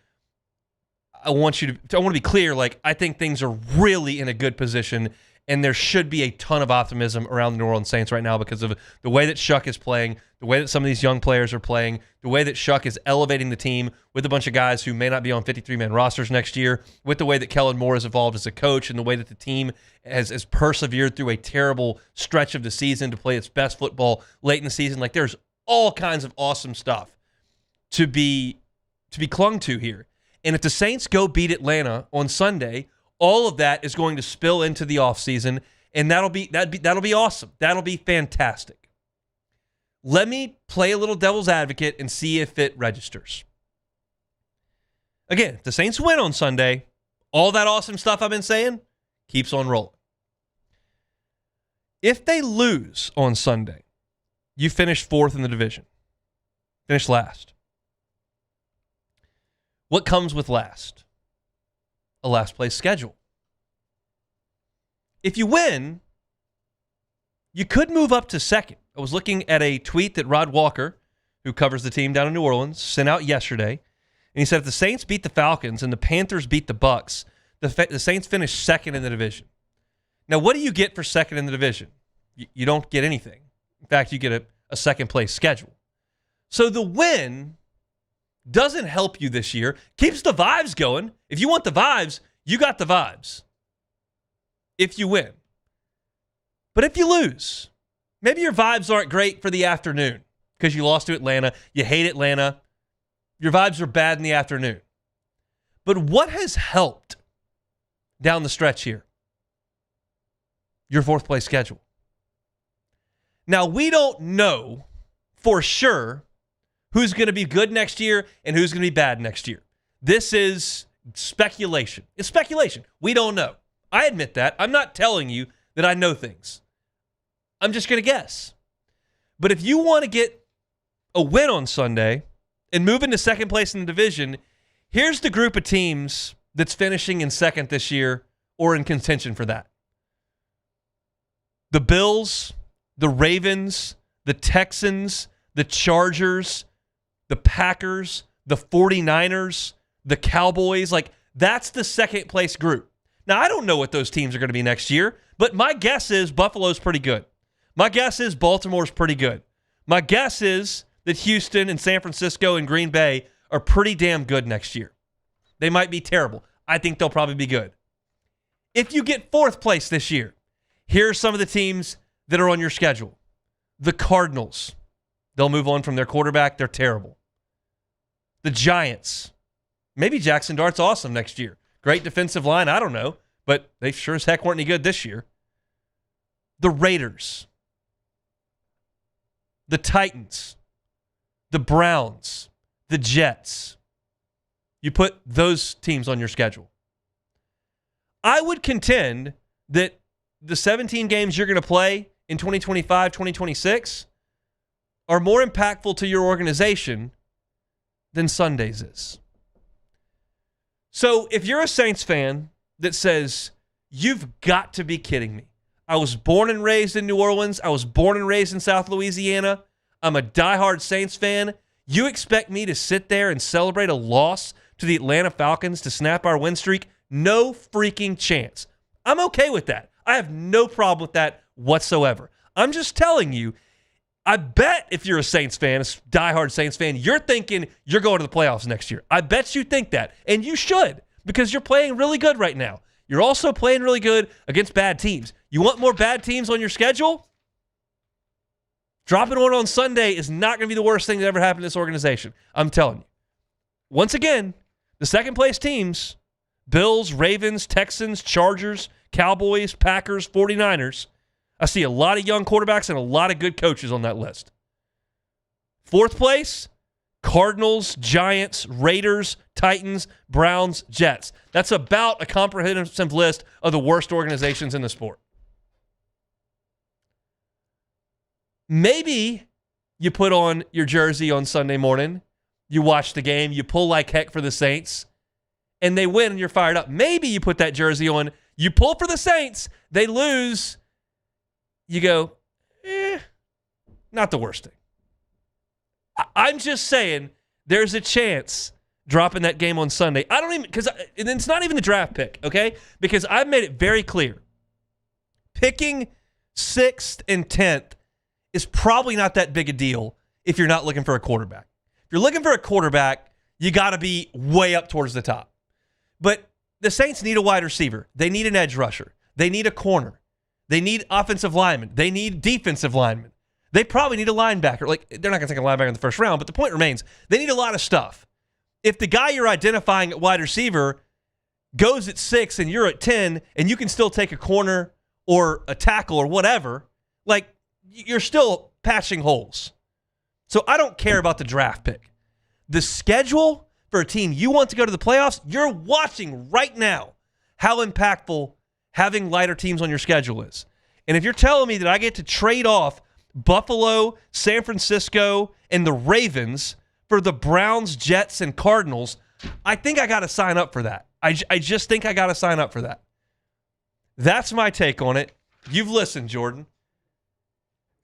I want to be clear, like, I think things are really in a good position, and there should be a ton of optimism around the New Orleans Saints right now because of the way that Shough is playing, the way that some of these young players are playing, the way that Shough is elevating the team with a bunch of guys who may not be on 53-man rosters next year, with the way that Kellen Moore has evolved as a coach and the way that the team has persevered through a terrible stretch of the season to play its best football late in the season. Like, there's all kinds of awesome stuff to be clung to here. And if the Saints go beat Atlanta on Sunday, all of that is going to spill into the offseason, and that'll be awesome. That'll be fantastic. Let me play a little devil's advocate and see if it registers. Again, if the Saints win on Sunday, all that awesome stuff I've been saying keeps on rolling. If they lose on Sunday, you finish 4th in the division. Finish last. What comes with last? A last place schedule. If you win, you could move up to 2nd. I was looking at a tweet that Rod Walker, who covers the team down in New Orleans, sent out yesterday. And he said if the Saints beat the Falcons and the Panthers beat the Bucks, the Saints finish 2nd in the division. Now, what do you get for 2nd in the division? You don't get anything. In fact, you get a 2nd place schedule. So the win doesn't help you this year. Keeps the vibes going. If you want the vibes, you got the vibes. If you win. But if you lose, maybe your vibes aren't great for the afternoon because you lost to Atlanta. You hate Atlanta. Your vibes are bad in the afternoon. But what has helped down the stretch here? Your 4th place schedule. Now, we don't know for sure who's going to be good next year and who's going to be bad next year. This is speculation. It's speculation. We don't know. I admit that. I'm not telling you that I know things. I'm just going to guess. But if you want to get a win on Sunday and move into second place in the division, here's the group of teams that's finishing in second this year or in contention for that. The Bills, the Ravens, the Texans, the Chargers, the Packers, the 49ers, the Cowboys. Like, that's the second place group. Now, I don't know what those teams are going to be next year, but my guess is Buffalo's pretty good. My guess is Baltimore's pretty good. My guess is that Houston and San Francisco and Green Bay are pretty damn good next year. They might be terrible. I think they'll probably be good. If you get fourth place this year, here are some of the teams that are on your schedule. The Cardinals. They'll move on from their quarterback. They're terrible. The Giants. Maybe Jackson Dart's awesome next year. Great defensive line. I don't know. But they sure as heck weren't any good this year. The Raiders. The Titans. The Browns. The Jets. You put those teams on your schedule. I would contend that the 17 games you're going to play in 2025, 2026 are more impactful to your organization than Sundays is. So if you're a Saints fan that says, you've got to be kidding me. I was born and raised in New Orleans. I was born and raised in South Louisiana. I'm a diehard Saints fan. You expect me to sit there and celebrate a loss to the Atlanta Falcons to snap our win streak? No freaking chance. I'm okay with that. I have no problem with that whatsoever. I'm just telling you, I bet if you're a Saints fan, a diehard Saints fan, you're thinking you're going to the playoffs next year. I bet you think that, and you should, because you're playing really good right now. You're also playing really good against bad teams. You want more bad teams on your schedule? Dropping one on Sunday is not going to be the worst thing that ever happened to this organization. I'm telling you. Once again, the second place teams, Bills, Ravens, Texans, Chargers, Cowboys, Packers, 49ers. I see a lot of young quarterbacks and a lot of good coaches on that list. Fourth place, Cardinals, Giants, Raiders, Titans, Browns, Jets. That's about a comprehensive list of the worst organizations in the sport. Maybe you put on your jersey on Sunday morning, you watch the game, you pull like heck for the Saints, and they win and you're fired up. Maybe you put that jersey on, you pull for the Saints, they lose, you go, not the worst thing. I'm just saying there's a chance dropping that game on Sunday. I don't even, because it's not even the draft pick, okay? Because I've made it very clear. Picking 6th and 10th is probably not that big a deal if you're not looking for a quarterback. If you're looking for a quarterback, you got to be way up towards the top. But the Saints need a wide receiver. They need an edge rusher. They need a corner. They need offensive linemen. They need defensive linemen. They probably need a linebacker. Like, they're not going to take a linebacker in the first round, but the point remains, they need a lot of stuff. If the guy you're identifying at wide receiver goes at 6 and you're at 10 and you can still take a corner or a tackle or whatever, like, you're still patching holes. So I don't care about the draft pick. The schedule for a team you want to go to the playoffs, you're watching right now how impactful having lighter teams on your schedule is. And if you're telling me that I get to trade off Buffalo, San Francisco, and the Ravens for the Browns, Jets, and Cardinals, I think I got to sign up for that. I just think I got to sign up for that. That's my take on it. You've listened, Jordan.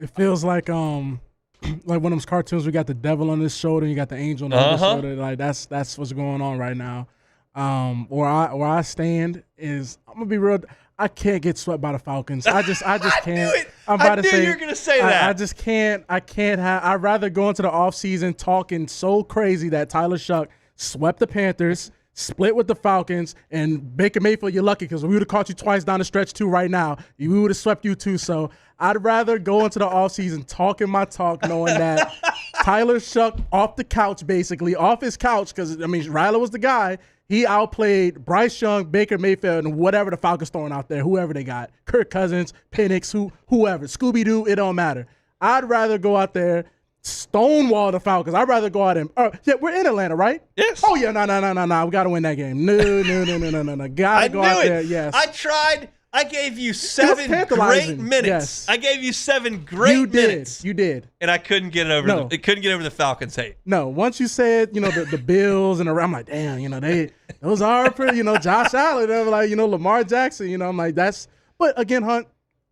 It feels like one of those cartoons. We got the devil on his shoulder, and you got the angel on the other shoulder. Like that's what's going on right now. Where I stand is, I'm gonna be real. I can't get swept by the Falcons. I just can't. I knew it. I'm about to say you were gonna say that. I just can't. I can't have. I'd rather go into the offseason talking so crazy that Tyler Shough swept the Panthers, split with the Falcons, and Baker Mayfield, you're lucky because we would have caught you twice down the stretch too right now. We would have swept you too. So I'd rather go into the offseason talking my talk, knowing that Tyler Shough off the couch, basically, off his couch, because, I mean, Ryler was the guy. He outplayed Bryce Young, Baker Mayfield, and whatever the Falcons throwing out there, whoever they got. Kirk Cousins, Penix, whoever. Scooby-Doo, it don't matter. I'd rather go out there, stonewall the Falcons. I'd rather go out and yeah, we're in Atlanta, right? Yes. Oh, yeah, no. We got to win that game. No. Got to go out there, yes. I I gave you 7 great minutes. Yes. I gave you 7 great minutes. You did. And I couldn't get over it couldn't get over the Falcons hate. No, once you said, the Bills and I'm like, damn, those are pretty, Josh Allen, they're like, Lamar Jackson, I'm like, but again, Hunt.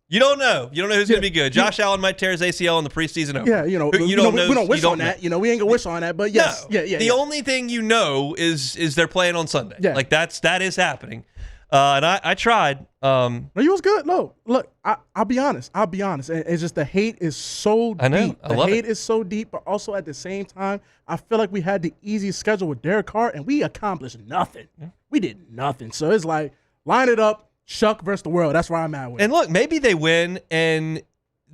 You don't know. You don't know who's going to be good. Josh Allen might tear his ACL in the preseason opener. Yeah, we don't wish on that. We ain't going to wish on that, but yes. No. The only thing you know is they're playing on Sunday. Yeah. Like that is happening. And I tried. No, you was good. No, look, I'll be honest. It's just the hate is so deep. I know. I love it. The hate is so deep, but also at the same time, I feel like we had the easiest schedule with Derek Carr, and we accomplished nothing. Yeah. We did nothing. So it's like, line it up, Shough versus the world. That's where I'm at with it. And look, maybe they win, and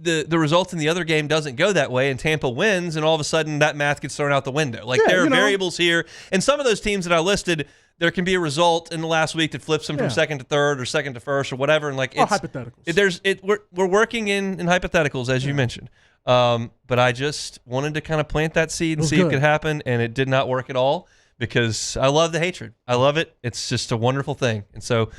the result in the other game doesn't go that way, and Tampa wins, and all of a sudden that math gets thrown out the window. Like, there are variables here. And some of those teams that I listed, there can be a result in the last week that flips them from second to third or second to first or whatever. And like, it's hypotheticals. We're working in hypotheticals, as you mentioned. But I just wanted to kind of plant that seed and see if it could happen, and it did not work at all because I love the hatred. I love it. It's just a wonderful thing. And so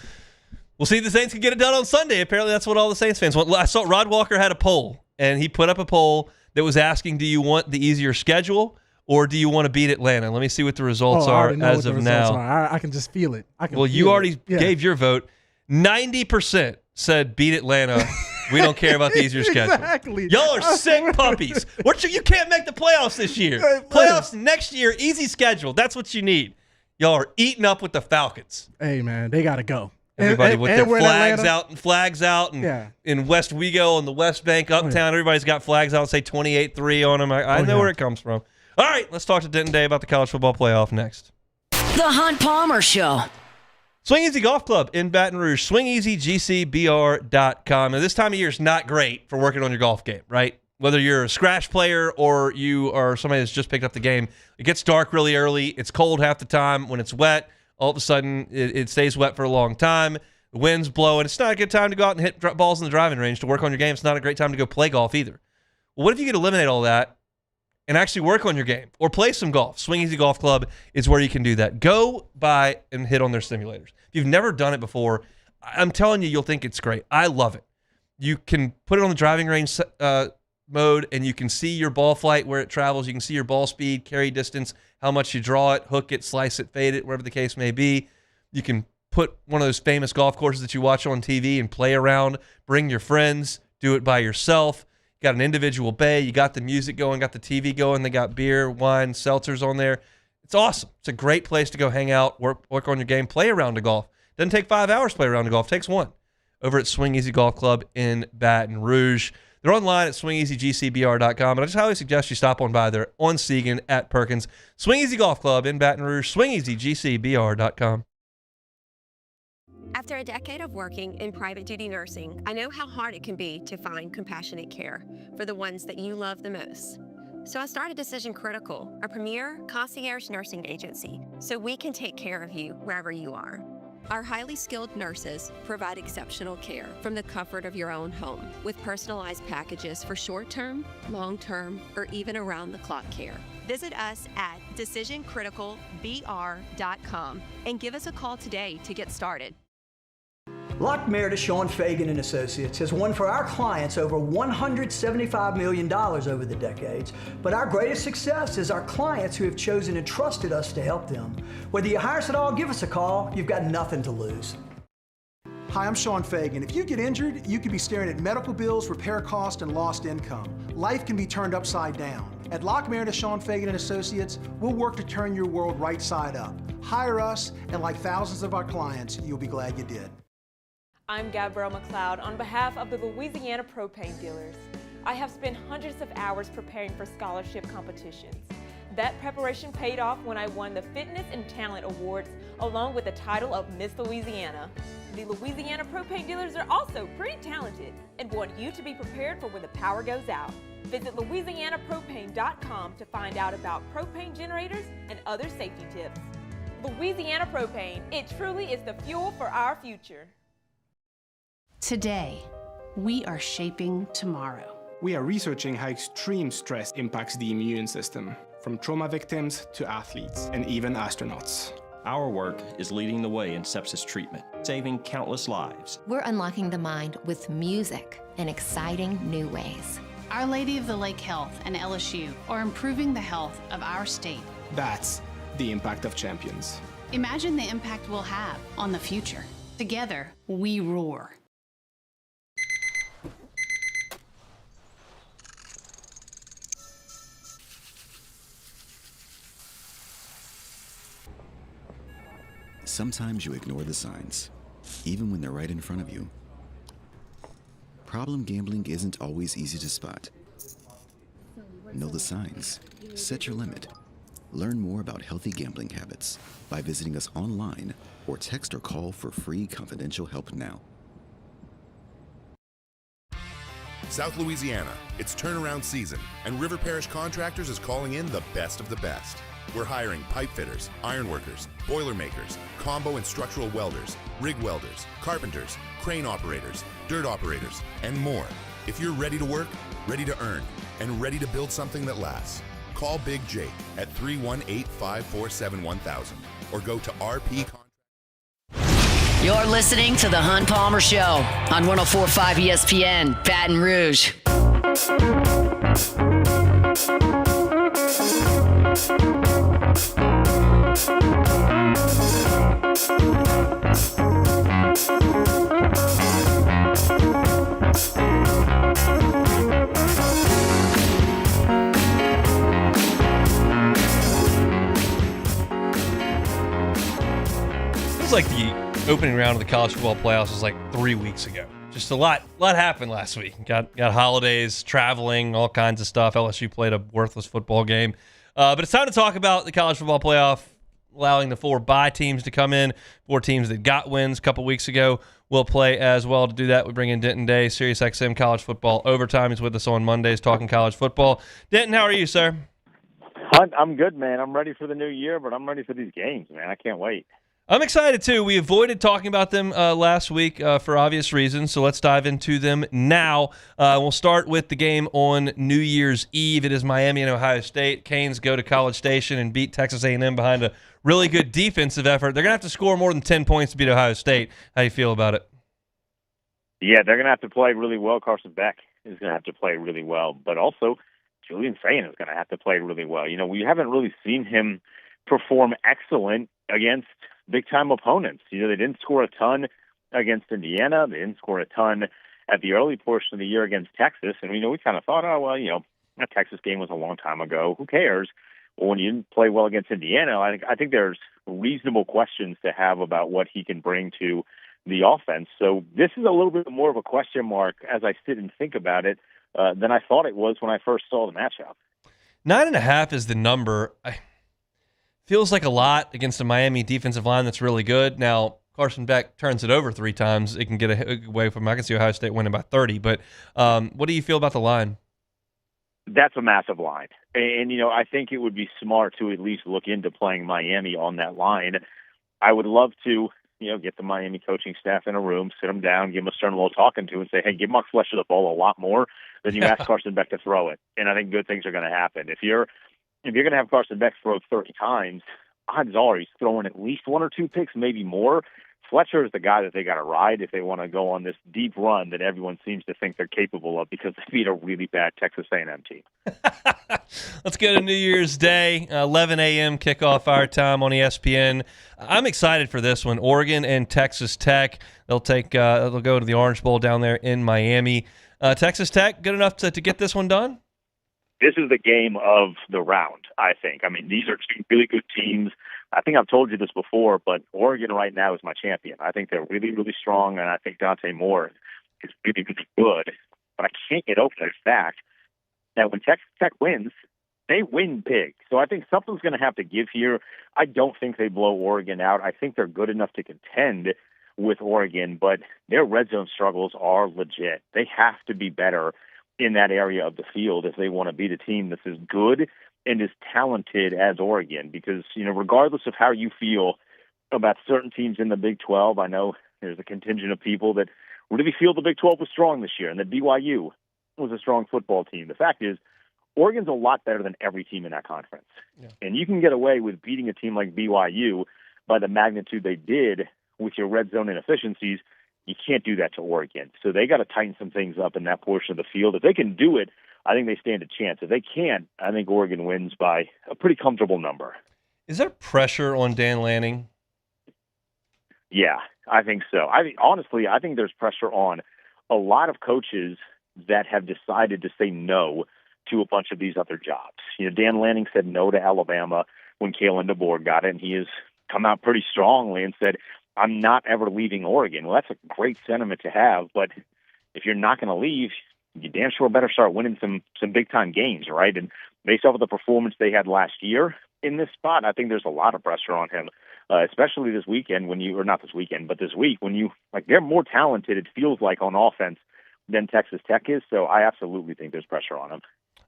we'll see if the Saints can get it done on Sunday. Apparently that's what all the Saints fans want. I saw Rod Walker had a poll, and he put up a poll that was asking, do you want the easier schedule or do you want to beat Atlanta? Let me see what the results are as of now. I can just feel it. You already gave your vote. 90% said beat Atlanta. We don't care about the easier schedule. Exactly. Y'all are sick puppies. You can't make the playoffs this year. Playoffs next year, easy schedule. That's what you need. Y'all are eating up with the Falcons. Hey, man, they got to go. Everybody with their flags out. And in West Wego on the West Bank, uptown, everybody's got flags out and say 28-3 on them. I know where it comes from. All right, let's talk to Denton Day about the college football playoff next. The Hunt Palmer Show. Swing Easy Golf Club in Baton Rouge, swingeasygcbr.com. And this time of year is not great for working on your golf game, right? Whether you're a scratch player or you are somebody that's just picked up the game, it gets dark really early. It's cold half the time. When it's wet, all of a sudden it stays wet for a long time. The wind's blowing. It's not a good time to go out and hit balls in the driving range to work on your game. It's not a great time to go play golf either. Well, what if you could eliminate all that and actually work on your game or play some golf? Swing Easy Golf Club is where you can do that. Go by and hit on their simulators. If you've never done it before, I'm telling you, you'll think it's great. I love it. You can put it on the driving range mode, and you can see your ball flight, where it travels. You can see your ball speed, carry distance, how much you draw it, hook it, slice it, fade it, whatever the case may be. You can put one of those famous golf courses that you watch on TV and play around. Bring your friends. Do it by yourself. You got an individual bay. You got the music going, got the TV going. They got beer, wine, seltzers on there. It's awesome. It's a great place to go hang out, work on your game, play around the golf. Doesn't take 5 hours to play around the golf. It takes 1 over at Swing Easy Golf Club in Baton Rouge. They're online at swingeasygcbr.com, and I just highly suggest you stop on by there on Segan at Perkins. Swing Easy Golf Club in Baton Rouge, swingeasygcbr.com. After a decade of working in private duty nursing, I know how hard it can be to find compassionate care for the ones that you love the most. So I started Decision Critical, a premier concierge nursing agency, so we can take care of you wherever you are. Our highly skilled nurses provide exceptional care from the comfort of your own home with personalized packages for short-term, long-term, or even around-the-clock care. Visit us at decisioncriticalbr.com and give us a call today to get started. Lock Meredith, Shough, Fagan & Associates has won for our clients over $175 million over the decades, but our greatest success is our clients who have chosen and trusted us to help them. Whether you hire us at all, give us a call. You've got nothing to lose. Hi, I'm Shough Fagan. If you get injured, you could be staring at medical bills, repair costs, and lost income. Life can be turned upside down. At Lock Meredith, Shough, Fagan & Associates, we'll work to turn your world right side up. Hire us, and like thousands of our clients, you'll be glad you did. I'm Gabrielle McLeod on behalf of the Louisiana Propane Dealers. I have spent hundreds of hours preparing for scholarship competitions. That preparation paid off when I won the Fitness and Talent Awards along with the title of Miss Louisiana. The Louisiana Propane Dealers are also pretty talented and want you to be prepared for when the power goes out. Visit louisianapropane.com to find out about propane generators and other safety tips. Louisiana Propane, it truly is the fuel for our future. Today, we are shaping tomorrow. We are researching how extreme stress impacts the immune system, from trauma victims to athletes and even astronauts. Our work is leading the way in sepsis treatment, saving countless lives. We're unlocking the mind with music in exciting new ways. Our Lady of the Lake Health and LSU are improving the health of our state. That's the impact of champions. Imagine the impact we'll have on the future. Together, we roar. Sometimes you ignore the signs, even when they're right in front of you. Problem gambling isn't always easy to spot. Know the signs. Set your limit. Learn more about healthy gambling habits by visiting us online or text or call for free confidential help now. South Louisiana, it's turnaround season, and River Parish Contractors is calling in the best of the best. We're hiring pipe fitters, iron workers, boiler makers, combo and structural welders, rig welders, carpenters, crane operators, dirt operators, and more. If you're ready to work, ready to earn, and ready to build something that lasts, call Big Jake at 318-547-1000 or go to RP. You're listening to The Hunt Palmer Show on 104.5 ESPN, Baton Rouge. Feels like the opening round of the college football playoffs was like 3 weeks ago. Just a lot happened last week. Got holidays, traveling, all kinds of stuff. LSU played a worthless football game. But it's time to talk about the college football playoff, allowing the 4 bye teams to come in. 4 teams that got wins a couple weeks ago will play as well. To do that, we bring in Denton Day, SiriusXM College Football Overtime. He's with us on Mondays talking college football. Denton, how are you, sir? I'm good, man. I'm ready for the new year, but I'm ready for these games, man. I can't wait. I'm excited, too. We avoided talking about them last week for obvious reasons, so let's dive into them now. We'll start with the game on New Year's Eve. It is Miami and Ohio State. Canes go to College Station and beat Texas A&M behind a really good defensive effort. They're going to have to score more than 10 points to beat Ohio State. How do you feel about it? Yeah, they're going to have to play really well. Carson Beck is going to have to play really well, but also Julian Sayin is going to have to play really well. You know, we haven't really seen him perform excellent against big-time opponents. You know, they didn't score a ton against Indiana. They didn't score a ton at the early portion of the year against Texas. And, we kind of thought, oh, well, that Texas game was a long time ago. Who cares? Well, when you didn't play well against Indiana, I think there's reasonable questions to have about what he can bring to the offense. So this is a little bit more of a question mark as I sit and think about it than I thought it was when I first saw the matchup. 9.5 is the number. Feels like a lot against a Miami defensive line that's really good. Now, Carson Beck turns it over 3 times. It can get away from, I can see Ohio State winning by 30. But what do you feel about the line? That's a massive line. And, I think it would be smart to at least look into playing Miami on that line. I would love to, get the Miami coaching staff in a room, sit them down, give them a stern little talking to, and say, hey, give Mark Fletcher the ball a lot more than you ask Carson Beck to throw it. And I think good things are going to happen. If you're going to have Carson Beck throw 30 times, odds are he's throwing at least 1 or 2 picks, maybe more. Fletcher is the guy that they got to ride if they want to go on this deep run that everyone seems to think they're capable of because they beat a really bad Texas A&M team. Let's go to New Year's Day, 11 a.m. kickoff our time on ESPN. I'm excited for this one. Oregon and Texas Tech. They'll go to the Orange Bowl down there in Miami. Texas Tech, good enough to get this one done? This is the game of the round, I think. I mean, these are 2 really good teams. I think I've told you this before, but Oregon right now is my champion. I think they're really, really strong, and I think Dante Moore is really, really good. But I can't get over the fact that when Texas Tech wins, they win big. So I think something's going to have to give here. I don't think they blow Oregon out. I think they're good enough to contend with Oregon, but their red zone struggles are legit. They have to be better in that area of the field if they want to beat a team that's as good and as talented as Oregon. Because, regardless of how you feel about certain teams in the Big 12, I know there's a contingent of people that really feel the Big 12 was strong this year and that BYU was a strong football team. The fact is, Oregon's a lot better than every team in that conference. Yeah. And you can get away with beating a team like BYU, by the magnitude they did with your red zone inefficiencies, you can't do that to Oregon. So they got to tighten some things up in that portion of the field. If they can do it, I think they stand a chance. If they can't, I think Oregon wins by a pretty comfortable number. Is there pressure on Dan Lanning? Yeah, I think so. Honestly, I think there's pressure on a lot of coaches that have decided to say no to a bunch of these other jobs. Dan Lanning said no to Alabama when Kalen DeBoer got it, and he has come out pretty strongly and said, I'm not ever leaving Oregon. Well, that's a great sentiment to have, but if you're not going to leave, you damn sure better start winning some big-time games, right? And based off of the performance they had last year in this spot, I think there's a lot of pressure on him, especially this weekend not this weekend, but this week when they're more talented, it feels like, on offense than Texas Tech is, so I absolutely think there's pressure on him.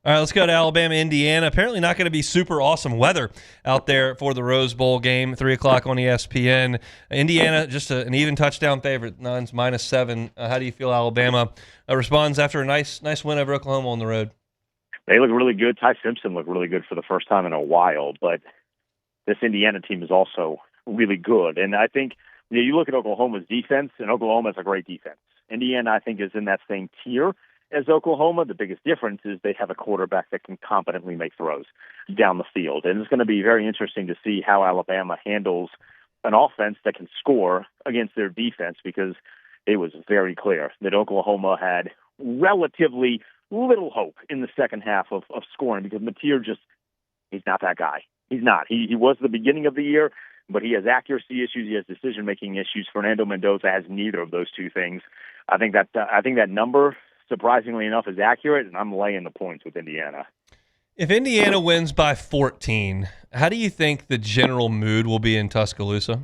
All right, let's go to Alabama, Indiana. Apparently not going to be super awesome weather out there for the Rose Bowl game, 3 o'clock on ESPN. Indiana, just an even touchdown favorite, Nuns -7. How do you feel Alabama responds after a nice win over Oklahoma on the road? They look really good. Ty Simpson looked really good for the first time in a while, but this Indiana team is also really good. And I think you look at Oklahoma's defense, and Oklahoma has a great defense. Indiana, I think, is in that same tier as Oklahoma. The biggest difference is they have a quarterback that can competently make throws down the field. And it's going to be very interesting to see how Alabama handles an offense that can score against their defense, because it was very clear that Oklahoma had relatively little hope in the second half of scoring, because Mateer he's not that guy. He's not. He was the beginning of the year, but he has accuracy issues. He has decision-making issues. Fernando Mendoza has neither of those two things. I think that number, surprisingly enough, is accurate, and I'm laying the points with Indiana. If Indiana wins by 14, how do you think the general mood will be in Tuscaloosa?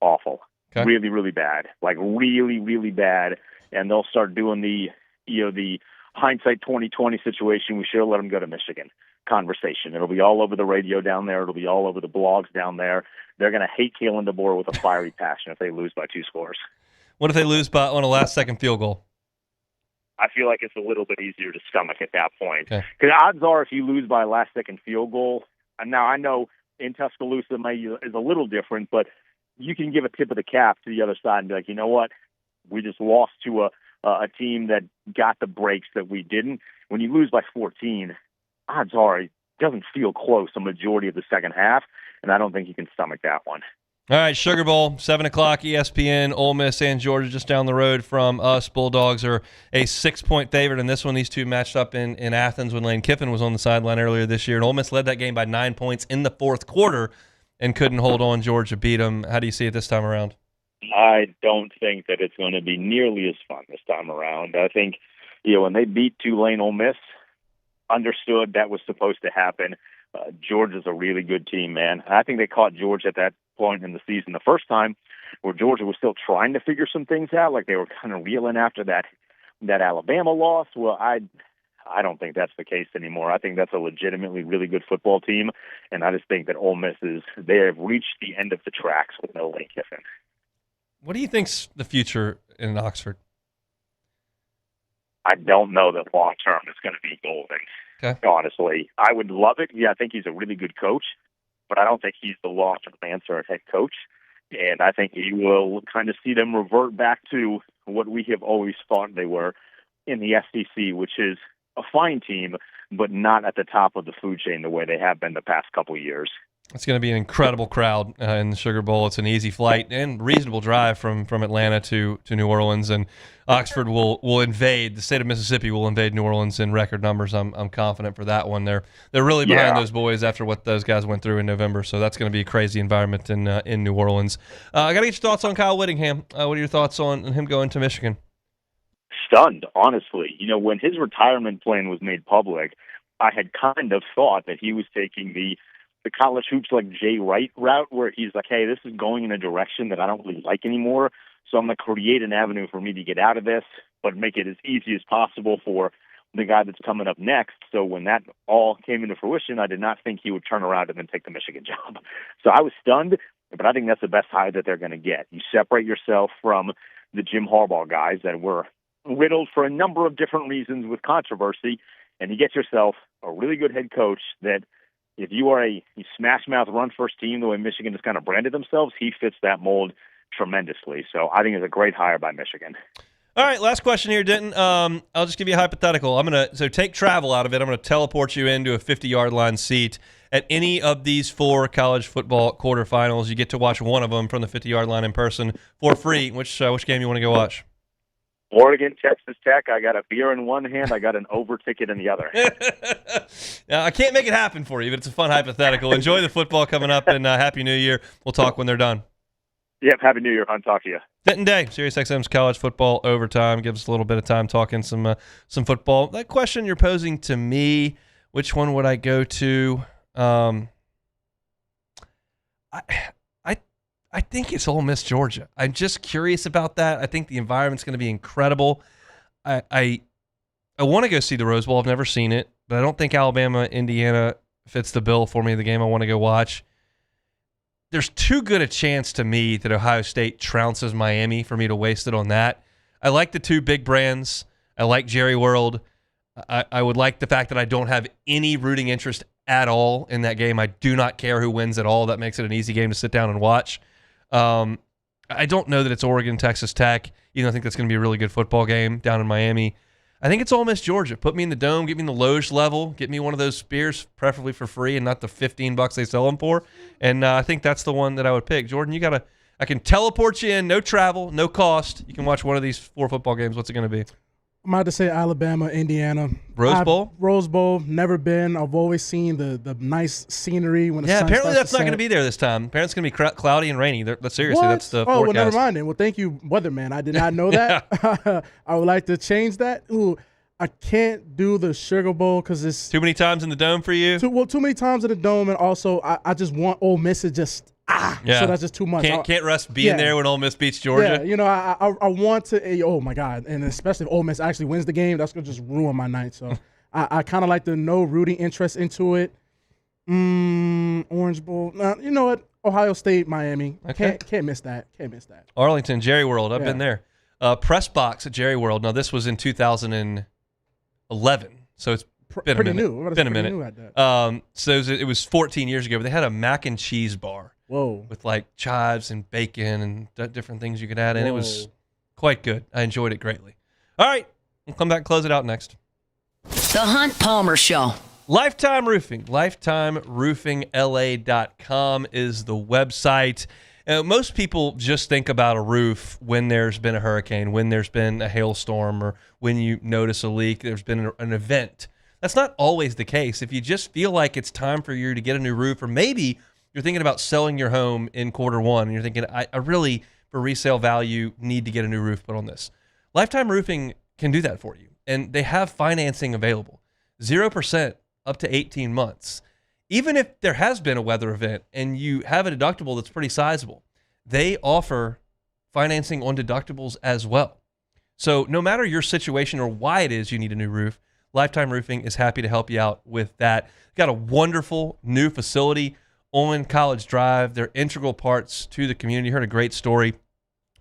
Awful. Okay. Really, really bad. Like, really, really bad. And they'll start doing the hindsight 2020 situation. We should have let them go to Michigan conversation. It'll be all over the radio down there. It'll be all over the blogs down there. They're going to hate Kalen DeBoer with a fiery passion if they lose by 2 scores. What if they lose on a last-second field goal? I feel like it's a little bit easier to stomach at that point. Okay. Because odds are, if you lose by a last-second field goal, and now I know in Tuscaloosa is a little different, but you can give a tip of the cap to the other side and be like, you know what, we just lost to a team that got the breaks that we didn't. When you lose by 14, odds are it doesn't feel close a majority of the second half, and I don't think you can stomach that one. All right, Sugar Bowl, 7 o'clock, ESPN, Ole Miss and Georgia just down the road from us. Bulldogs are a 6-point favorite in this one. These two matched up in Athens when Lane Kiffin was on the sideline earlier this year, and Ole Miss led that game by 9 points in the fourth quarter and couldn't hold on. Georgia beat them. How do you see it this time around? I don't think that it's going to be nearly as fun this time around. I think, when they beat Tulane, Ole Miss understood that was supposed to happen. Georgia's a really good team, man. I think they caught Georgia at that point in the season the first time where Georgia was still trying to figure some things out, like they were kind of reeling after that Alabama loss. Well, I don't think that's the case anymore. I think that's a legitimately really good football team, and I just think that Ole Miss they have reached the end of the tracks with no Lane Kiffin. What do you think's the future in Oxford? I don't know that long term it's going to be golden. Okay. Honestly, I would love it. Yeah, I think he's a really good coach, but I don't think he's the long-term answer at head coach. And I think he will kind of see them revert back to what we have always thought they were in the SEC, which is a fine team, but not at the top of the food chain the way they have been the past couple of years. It's going to be an incredible crowd in the Sugar Bowl. It's an easy flight and reasonable drive from Atlanta to New Orleans, and Oxford will invade. The state of Mississippi will invade New Orleans in record numbers. I'm confident for that one. They're really behind those boys after what those guys went through in November, so that's going to be a crazy environment in New Orleans. I got to get your thoughts on Kyle Whittingham. What are your thoughts on him going to Michigan? Stunned, honestly. When his retirement plan was made public, I had kind of thought that he was taking the college hoops like Jay Wright route, where he's like, hey, this is going in a direction that I don't really like anymore, so I'm going to create an avenue for me to get out of this, but make it as easy as possible for the guy that's coming up next. So when that all came into fruition, I did not think he would turn around and then take the Michigan job. So I was stunned, but I think that's the best hire that they're going to get. You separate yourself from the Jim Harbaugh guys that were riddled for a number of different reasons with controversy, and you get yourself a really good head coach that if you are you smash mouth run first team the way Michigan has kind of branded themselves, he fits that mold tremendously. So I think it's a great hire by Michigan. All right, last question here, Denton. I'll just give you a hypothetical. So take travel out of it. I'm going to teleport you into a 50-yard line seat at any of these 4 college football quarterfinals. You get to watch one of them from the 50-yard line in person for free. Which game you want to go watch? Oregon, Texas Tech. I got a beer in one hand. I got an over ticket in the other. Now, I can't make it happen for you, but it's a fun hypothetical. Enjoy the football coming up, and Happy New Year. We'll talk when they're done. Yep, Happy New Year. I'll talk to you. Denton Day, SiriusXM's College Football Overtime. Gives us a little bit of time talking some football. That question you're posing to me, which one would I go to? I think it's Ole Miss, Georgia. I'm just curious about that. I think the environment's going to be incredible. I want to go see the Rose Bowl. I've never seen it, but I don't think Alabama, Indiana fits the bill for me, the game I want to go watch. There's too good a chance to me that Ohio State trounces Miami for me to waste it on that. I like the 2 big brands. I like Jerry World. I would like the fact that I don't have any rooting interest at all in that game. I do not care who wins at all. That makes it an easy game to sit down and watch. I don't know that it's Oregon, Texas Tech. I think that's going to be a really good football game down in Miami. I think it's Ole Miss, Georgia. Put me in the dome, get me in the Loge level, get me one of those beers, preferably for free and not the $15 they sell them for. And I think that's the one that I would pick. Jordan, I can teleport you in, no travel, no cost. You can watch one of these 4 football games. What's it going to be? I'm about to say Alabama, Indiana. Rose Bowl? Rose Bowl, never been. I've always seen the nice scenery when the sun apparently starts that's to not going to set. be there this time. Apparently it's going to be cloudy and rainy. Seriously, What? that's the forecast. forecast. Well, never mind then. Well, thank you, weatherman. I did not know that. I would like to change that. Ooh, I can't do the Sugar Bowl because it's too many times in the dome for you. Too many times in the dome, and also I just want Ole Miss to just Yeah. So that's just too much. Can't Russ be in there when Ole Miss beats Georgia? Yeah, I want to. Oh my God, and especially if Ole Miss actually wins the game, that's gonna just ruin my night. So I kind of like the no rooting interest into it. Orange Bowl. You know what? Ohio State, Miami. Okay. Can't miss that. Can't miss that. Arlington, Jerry World. I've been there. Press box at Jerry World. Now this was in 2011, so it's been a minute. New. Been a minute. New at that. So it was 14 years ago. But they had a mac and cheese bar. Whoa. With like chives and bacon and different things you could add, and it was quite good. I enjoyed it greatly. All right, we'll come back and close it out next. The Hunt Palmer Show. Lifetime Roofing. LifetimeRoofingLA.com is the website. Most people just think about a roof when there's been a hurricane, when there's been a hailstorm, or when you notice a leak, there's been an event. That's not always the case. If you just feel like it's time for you to get a new roof, or maybe you're thinking about selling your home in Q1, and you're thinking, I really, for resale value, need to get a new roof put on this. Lifetime Roofing can do that for you, and they have financing available. 0% up to 18 months. Even if there has been a weather event and you have a deductible that's pretty sizable, they offer financing on deductibles as well. So no matter your situation or why it is you need a new roof, Lifetime Roofing is happy to help you out with that. Got a wonderful new facility on College Drive. They're integral parts to the community. You heard a great story,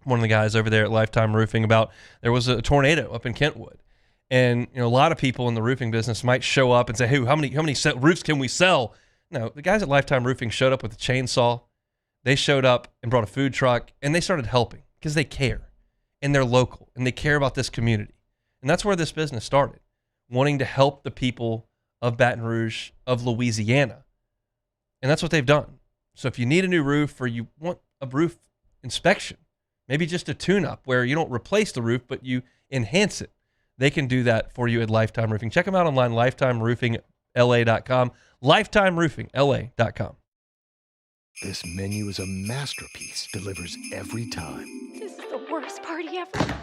one of the guys over there at Lifetime Roofing, about there was a tornado up in Kentwood. And a lot of people in the roofing business might show up and say, hey, how many roofs can we sell? No, the guys at Lifetime Roofing showed up with a chainsaw. They showed up and brought a food truck, and they started helping because they care, and they're local, and they care about this community. And that's where this business started, wanting to help the people of Baton Rouge, of Louisiana. And that's what they've done. So if you need a new roof, or you want a roof inspection, maybe just a tune-up where you don't replace the roof, but you enhance it, they can do that for you at Lifetime Roofing. Check them out online, lifetimeroofingla.com, lifetimeroofingla.com. This menu is a masterpiece, delivers every time. This is the worst party ever.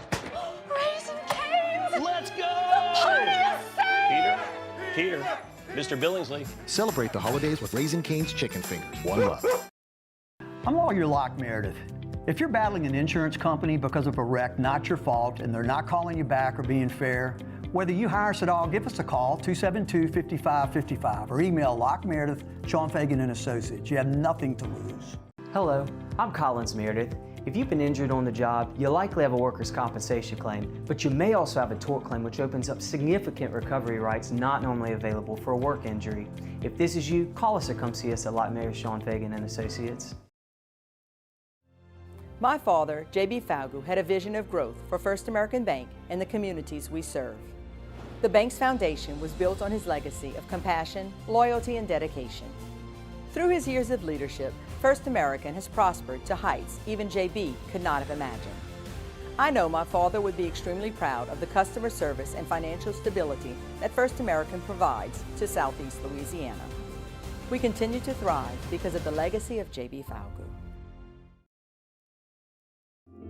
Raising Cane's! Let's go! The party is saved! Peter, Mr. Billingsley. Celebrate the holidays with Raising Cane's Chicken Fingers. One love. I'm Lawyer Locke Meredith. If you're battling an insurance company because of a wreck not your fault and they're not calling you back or being fair, whether you hire us at all, give us a call, 272-5555, or email Locke Meredith, Sean Fagan and Associates. You have nothing to lose. Hello, I'm Collins Meredith. If you've been injured on the job, you likely have a workers' compensation claim, but you may also have a tort claim, which opens up significant recovery rights not normally available for a work injury. If this is you, call us or come see us at Lock Meredith, Shough, Fagan & Associates. My father, J.B. Falgu, had a vision of growth for First American Bank and the communities we serve. The bank's foundation was built on his legacy of compassion, loyalty, and dedication. Through his years of leadership, First American has prospered to heights even J.B. could not have imagined. I know my father would be extremely proud of the customer service and financial stability that First American provides to Southeast Louisiana. We continue to thrive because of the legacy of J.B. Falgu.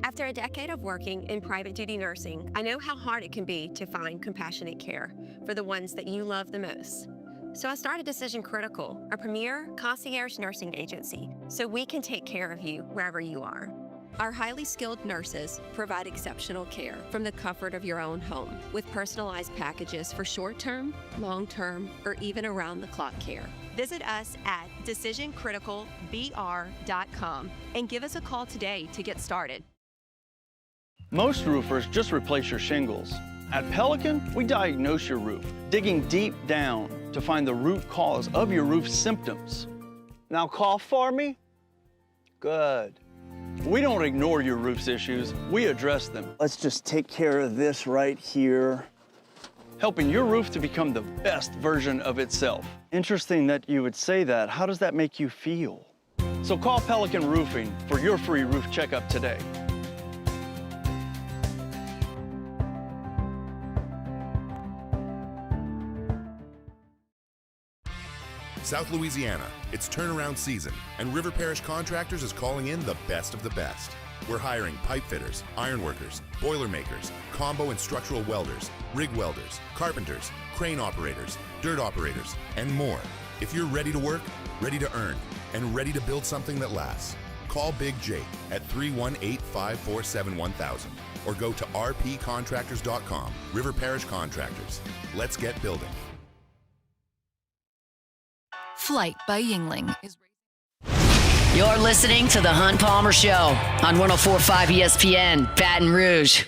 After a decade of working in private duty nursing, I know how hard it can be to find compassionate care for the ones that you love the most. So I started Decision Critical, a premier concierge nursing agency, so we can take care of you wherever you are. Our highly skilled nurses provide exceptional care from the comfort of your own home with personalized packages for short-term, long-term, or even around-the-clock care. Visit us at decisioncriticalbr.com and give us a call today to get started. Most roofers just replace your shingles. At Pelican, we diagnose your roof, digging deep down to find the root cause of your roof symptoms. Now cough for me? Good. We don't ignore your roof's issues, we address them. Let's just take care of this right here, helping your roof to become the best version of itself. Interesting that you would say that. How does that make you feel? So call Pelican Roofing for your free roof checkup today. South Louisiana, it's turnaround season, and River Parish Contractors is calling in the best of the best. We're hiring pipe fitters, iron workers, boiler makers, combo and structural welders, rig welders, carpenters, crane operators, dirt operators, and more. If you're ready to work, ready to earn, and ready to build something that lasts, call Big Jake at 318-547-1000 or go to rpcontractors.com. River Parish Contractors. Let's get building. Flight by Yingling is. You're listening to The Hunt Palmer Show on 104.5 ESPN, Baton Rouge.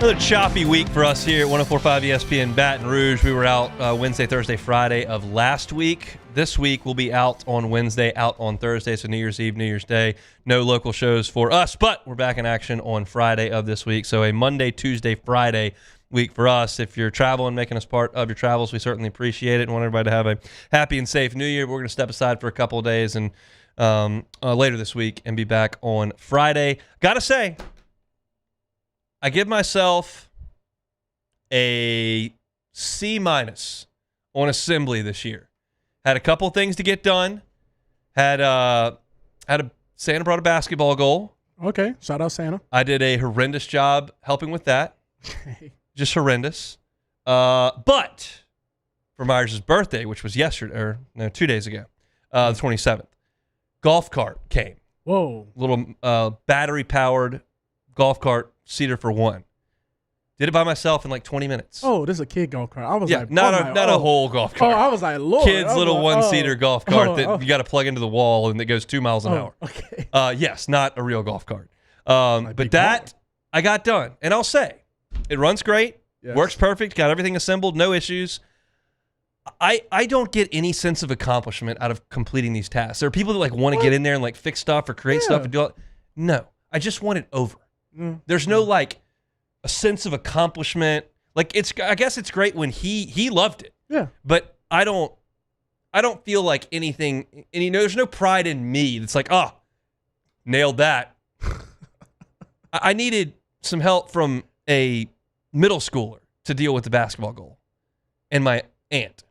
Another choppy week for us here at 104.5 ESPN Baton Rouge. We were out Wednesday, Thursday, Friday of last week. This week we'll be out on Wednesday, out on Thursday, so New Year's Eve, New Year's Day. No local shows for us, but we're back in action on Friday of this week. So a Monday, Tuesday, Friday week for us. If you're traveling, making us part of your travels, we certainly appreciate it and want everybody to have a happy and safe New Year. We're going to step aside for a couple of days and later this week and be back on Friday. Gotta say, I give myself a C- on assembly this year. Had a couple things to get done. Santa brought a basketball goal. Okay, shout out Santa. I did a horrendous job helping with that. Just horrendous. But for Myers' birthday, which was 2 days ago, the 27th, golf cart came. Whoa. Little battery-powered golf cart, seater for one. Did it by myself in like 20 minutes. Oh, this is a kid golf cart. I was like, not a whole golf cart. Oh, I was like, Lord. Kid's little one-seater golf cart that you got to plug into the wall and it goes 2 miles an hour. Okay. Yes, not a real golf cart. But that I got done. And I'll say, it runs great, works perfect, got everything assembled, no issues. I don't get any sense of accomplishment out of completing these tasks. There are people that like want to get in there and like fix stuff or create stuff and do it. No, I just want it over. There's no like a sense of accomplishment. Like I guess it's great when he loved it. Yeah. But I don't feel like anything. And there's no pride in me. That's like, nailed that. I needed some help from a middle schooler to deal with the basketball goal, and my aunt.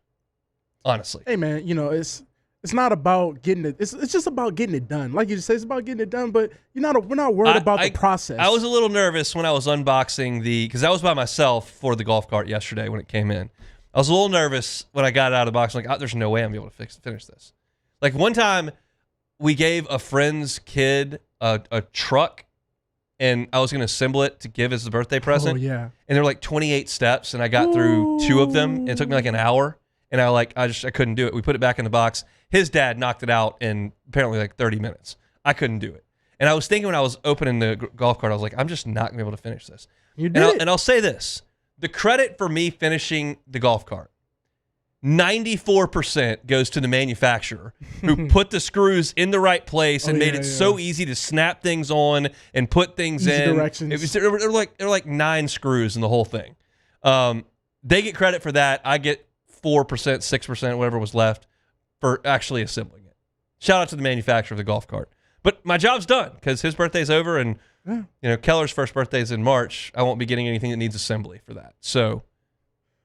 Honestly. Hey man, it's not about getting it. It's just about getting it done. Like you just say, it's about getting it done. But we're not worried about the process. I was a little nervous when I was unboxing because I was by myself for the golf cart yesterday when it came in. I was a little nervous when I got it out of the box. I'm like, there's no way I'm gonna be able to finish this. Like one time, we gave a friend's kid a truck, and I was going to assemble it to give as a birthday present. Oh, yeah. And they're like 28 steps, and I got through 2 of them. And it took me like an hour, and I couldn't do it. We put it back in the box. His dad knocked it out in apparently like 30 minutes. I couldn't do it. And I was thinking when I was opening the golf cart, I was like, I'm just not going to be able to finish this. You did. And I'll say this. The credit for me finishing the golf cart, 94% goes to the manufacturer who put the screws in the right place and made it so easy to snap things on and put things Easy in. directions. There were like 9 screws in the whole thing. They get credit for that. I get 4%, 6%, whatever was left for actually assembling it. Shout out to the manufacturer of the golf cart. But my job's done because his birthday's over, and Keller's first birthday's in March. I won't be getting anything that needs assembly for that. So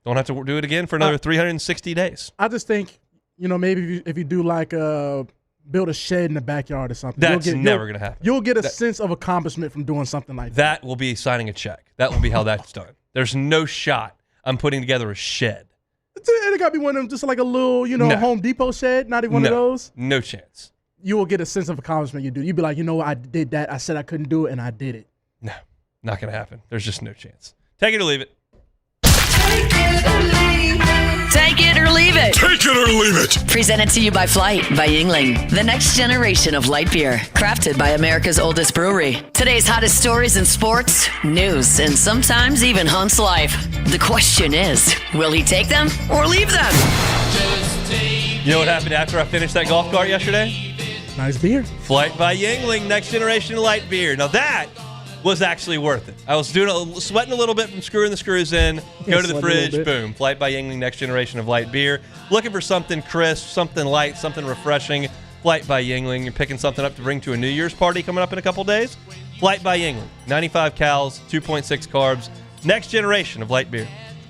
don't have to do it again for another 360 days. I just think, maybe if you do like build a shed in the backyard or something. That's never going to happen. You'll get a sense of accomplishment from doing something like that. That will be signing a check. That will be how that's done. There's no shot I'm putting together a shed. It got to be one of them, just like a little, Home Depot shed, not even one of those. No chance. You will get a sense of accomplishment. You'd be like, I did that. I said I couldn't do it, and I did it. No, not going to happen. There's just no chance. Take it or leave it. Take it or leave it. Take it or leave it. Presented to you by Flight by Yingling, the next generation of light beer, crafted by America's oldest brewery. Today's hottest stories in sports, news, and sometimes even Hunt's life. The question is, will he take them or leave them? You know what happened after I finished that golf cart yesterday? Nice beer. Flight by Yingling, next generation light beer. Now that was actually worth it. I was sweating a little bit from screwing the screws in, go to the fridge, boom. Flight by Yingling, next generation of light beer. Looking for something crisp, something light, something refreshing. Flight by Yingling. You're picking something up to bring to a New Year's party coming up in a couple days. Flight by Yingling, 95 cals, 2.6 carbs, next generation of light beer.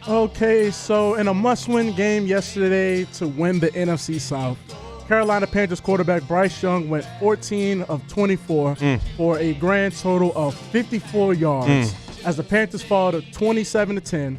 Okay, so in a must-win game yesterday to win the NFC South, Carolina Panthers quarterback Bryce Young went 14 of 24 for a grand total of 54 yards as the Panthers fall to 27-10.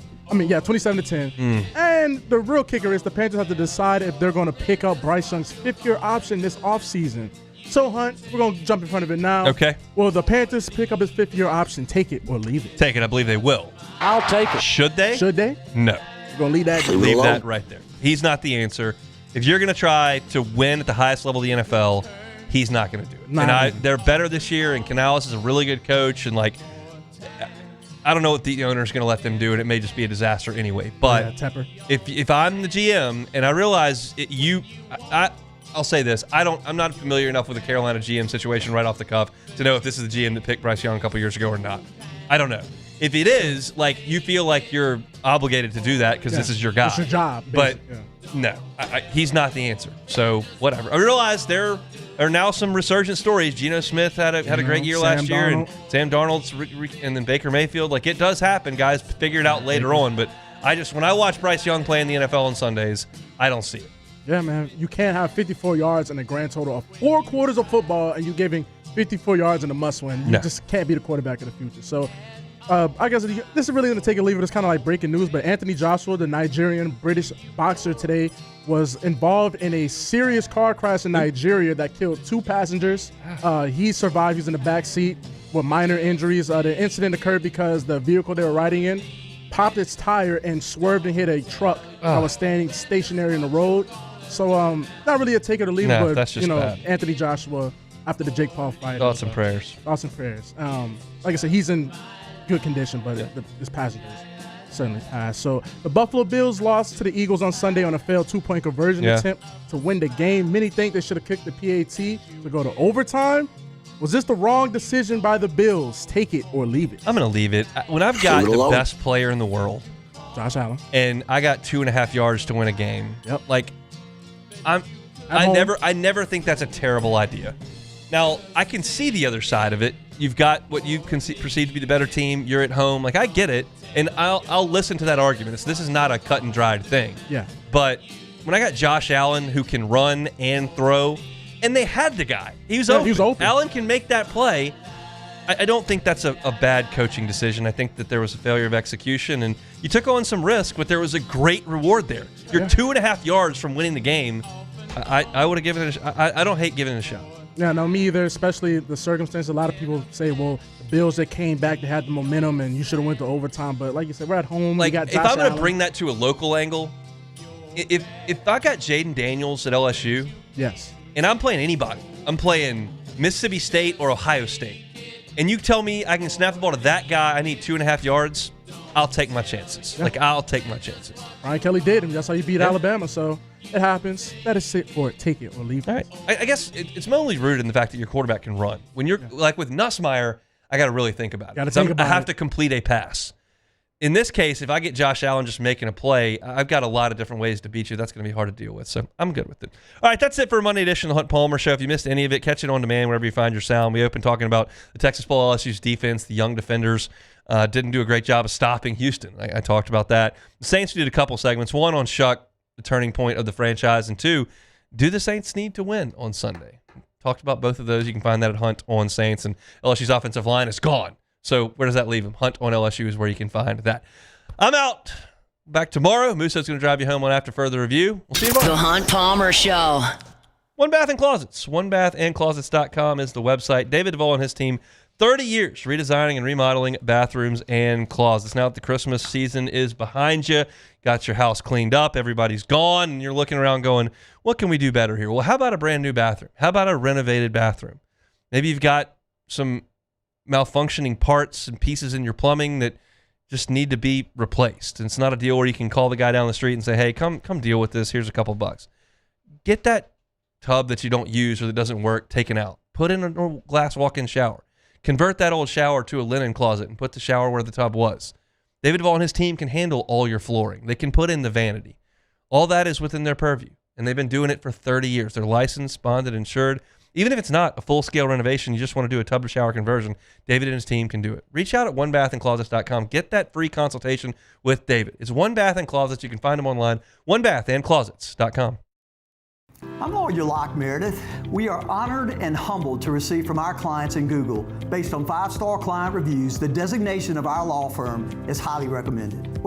And the real kicker is the Panthers have to decide if they're going to pick up Bryce Young's fifth-year option this offseason. So, Hunt, we're going to jump in front of it now. Okay. Will the Panthers pick up his fifth-year option, take it, or leave it? Take it. I believe they will. I'll take it. Should they? Should they? No. You're going to leave that? Leave that right there. He's not the answer. If you're going to try to win at the highest level of the NFL, he's not going to do it. They're better this year, and Canales is a really good coach, and I don't know what the owner's going to let them do, and it may just be a disaster anyway. But if I'm the GM and I realize I'll say this: I'm not familiar enough with the Carolina GM situation right off the cuff to know if this is the GM that picked Bryce Young a couple years ago or not. I don't know. If it is, you feel like you're obligated to do that because this is your guy. It's your job. But no, he's not the answer. So whatever. I realize there are now some resurgent stories. Geno Smith had a great year last year, and Sam Darnold's and then Baker Mayfield. It does happen, guys. Figure it out later on. But when I watch Bryce Young play in the NFL on Sundays, I don't see it. Yeah, man. You can't have 54 yards and a grand total of 4 quarters of football, and you're giving 54 yards in a must-win. You just can't be the quarterback of the future. So I guess this is really going to take a leave it. It's kind of like breaking news, but Anthony Joshua, the Nigerian-British boxer today, was involved in a serious car crash in Nigeria that killed 2 passengers. He survived. He's in the back seat with minor injuries. The incident occurred because the vehicle they were riding in popped its tire and swerved and hit a truck that was standing stationary in the road. So not really a take it or leave it, but that's just bad. Anthony Joshua after the Jake Paul fight. Thoughts and prayers. Thoughts and prayers. Like I said, he's in good condition, but his passengers certainly passed. So the Buffalo Bills lost to the Eagles on Sunday on a failed 2-point conversion attempt to win the game. Many think they should have kicked the PAT to go to overtime. Was this the wrong decision by the Bills? Take it or leave it. I'm going to leave it. When I've got the best player in the world, Josh Allen, and I got 2.5 yards to win a game, I never think that's a terrible idea. Now, I can see the other side of it. You've got what you perceive to be the better team. You're at home. I get it, and I'll listen to that argument. This is not a cut and dried thing. Yeah. But when I got Josh Allen who can run and throw, and they had the guy. He was open. He was open. Allen can make that play. I don't think that's a bad coaching decision. I think that there was a failure of execution, and you took on some risk, but there was a great reward there. You're 2.5 yards from winning the game. I would have given it a shot. I don't hate giving it a shot. Yeah, no, me either, especially the circumstance. A lot of people say, well, the Bills that came back, they had the momentum, and you should have went to overtime. But like you said, we're at home. Like, we got if Josh I'm going to Allen. bring that to a local angle, if I got Jaden Daniels at LSU, yes, and I'm playing anybody, I'm playing Mississippi State or Ohio State, and you tell me I can snap the ball to that guy, I need 2.5 yards, I'll take my chances. Yeah. Like, I'll take my chances. Ryan Kelly did, and that's how you beat Alabama. So it happens. That is it for it. Take it or leave it. All right. I guess it's mainly rooted in the fact that your quarterback can run. When you're like with Nussmeier, I got to really think about it. I have to complete a pass. In this case, if I get Josh Allen just making a play, I've got a lot of different ways to beat you. That's going to be hard to deal with. So I'm good with it. All right, that's it for Monday edition of the Hunt Palmer Show. If you missed any of it, catch it on demand wherever you find your sound. We open talking about the Texas Bowl, LSU's defense, the young defenders. Didn't do a great job of stopping Houston. I talked about that. The Saints did a couple segments. One on Shough, the turning point of the franchise, and two, do the Saints need to win on Sunday? Talked about both of those. You can find that at Hunt on Saints, and LSU's offensive line is gone. So where does that leave them? Hunt on LSU is where you can find that. I'm out. Back tomorrow. Musso's going to drive you home on after further review. We'll see you tomorrow. The Hunt Palmer Show. One Bath and Closets. OneBathAndClosets.com is the website. David Duvall and his team, 30 years redesigning and remodeling bathrooms and closets. Now that the Christmas season is behind you, got your house cleaned up, everybody's gone, and you're looking around going, what can we do better here? Well, how about a brand new bathroom? How about a renovated bathroom? Maybe you've got some malfunctioning parts and pieces in your plumbing that just need to be replaced. And it's not a deal where you can call the guy down the street and say, hey, come deal with this. Here's a couple bucks. Get that tub that you don't use or that doesn't work taken out. Put in a normal glass walk-in shower. Convert that old shower to a linen closet and put the shower where the tub was. David Duvall and his team can handle all your flooring. They can put in the vanity. All that is within their purview. And they've been doing it for 30 years. They're licensed, bonded, insured. Even if it's not a full-scale renovation, you just want to do a tub-to-shower conversion, David and his team can do it. Reach out at onebathandclosets.com. Get that free consultation with David. It's One Bath and Closets. You can find them online, onebathandclosets.com. I'm Lawyer Locke Meredith. We are honored and humbled to receive from our clients in Google, based on 5-star client reviews, the designation of our law firm is highly recommended.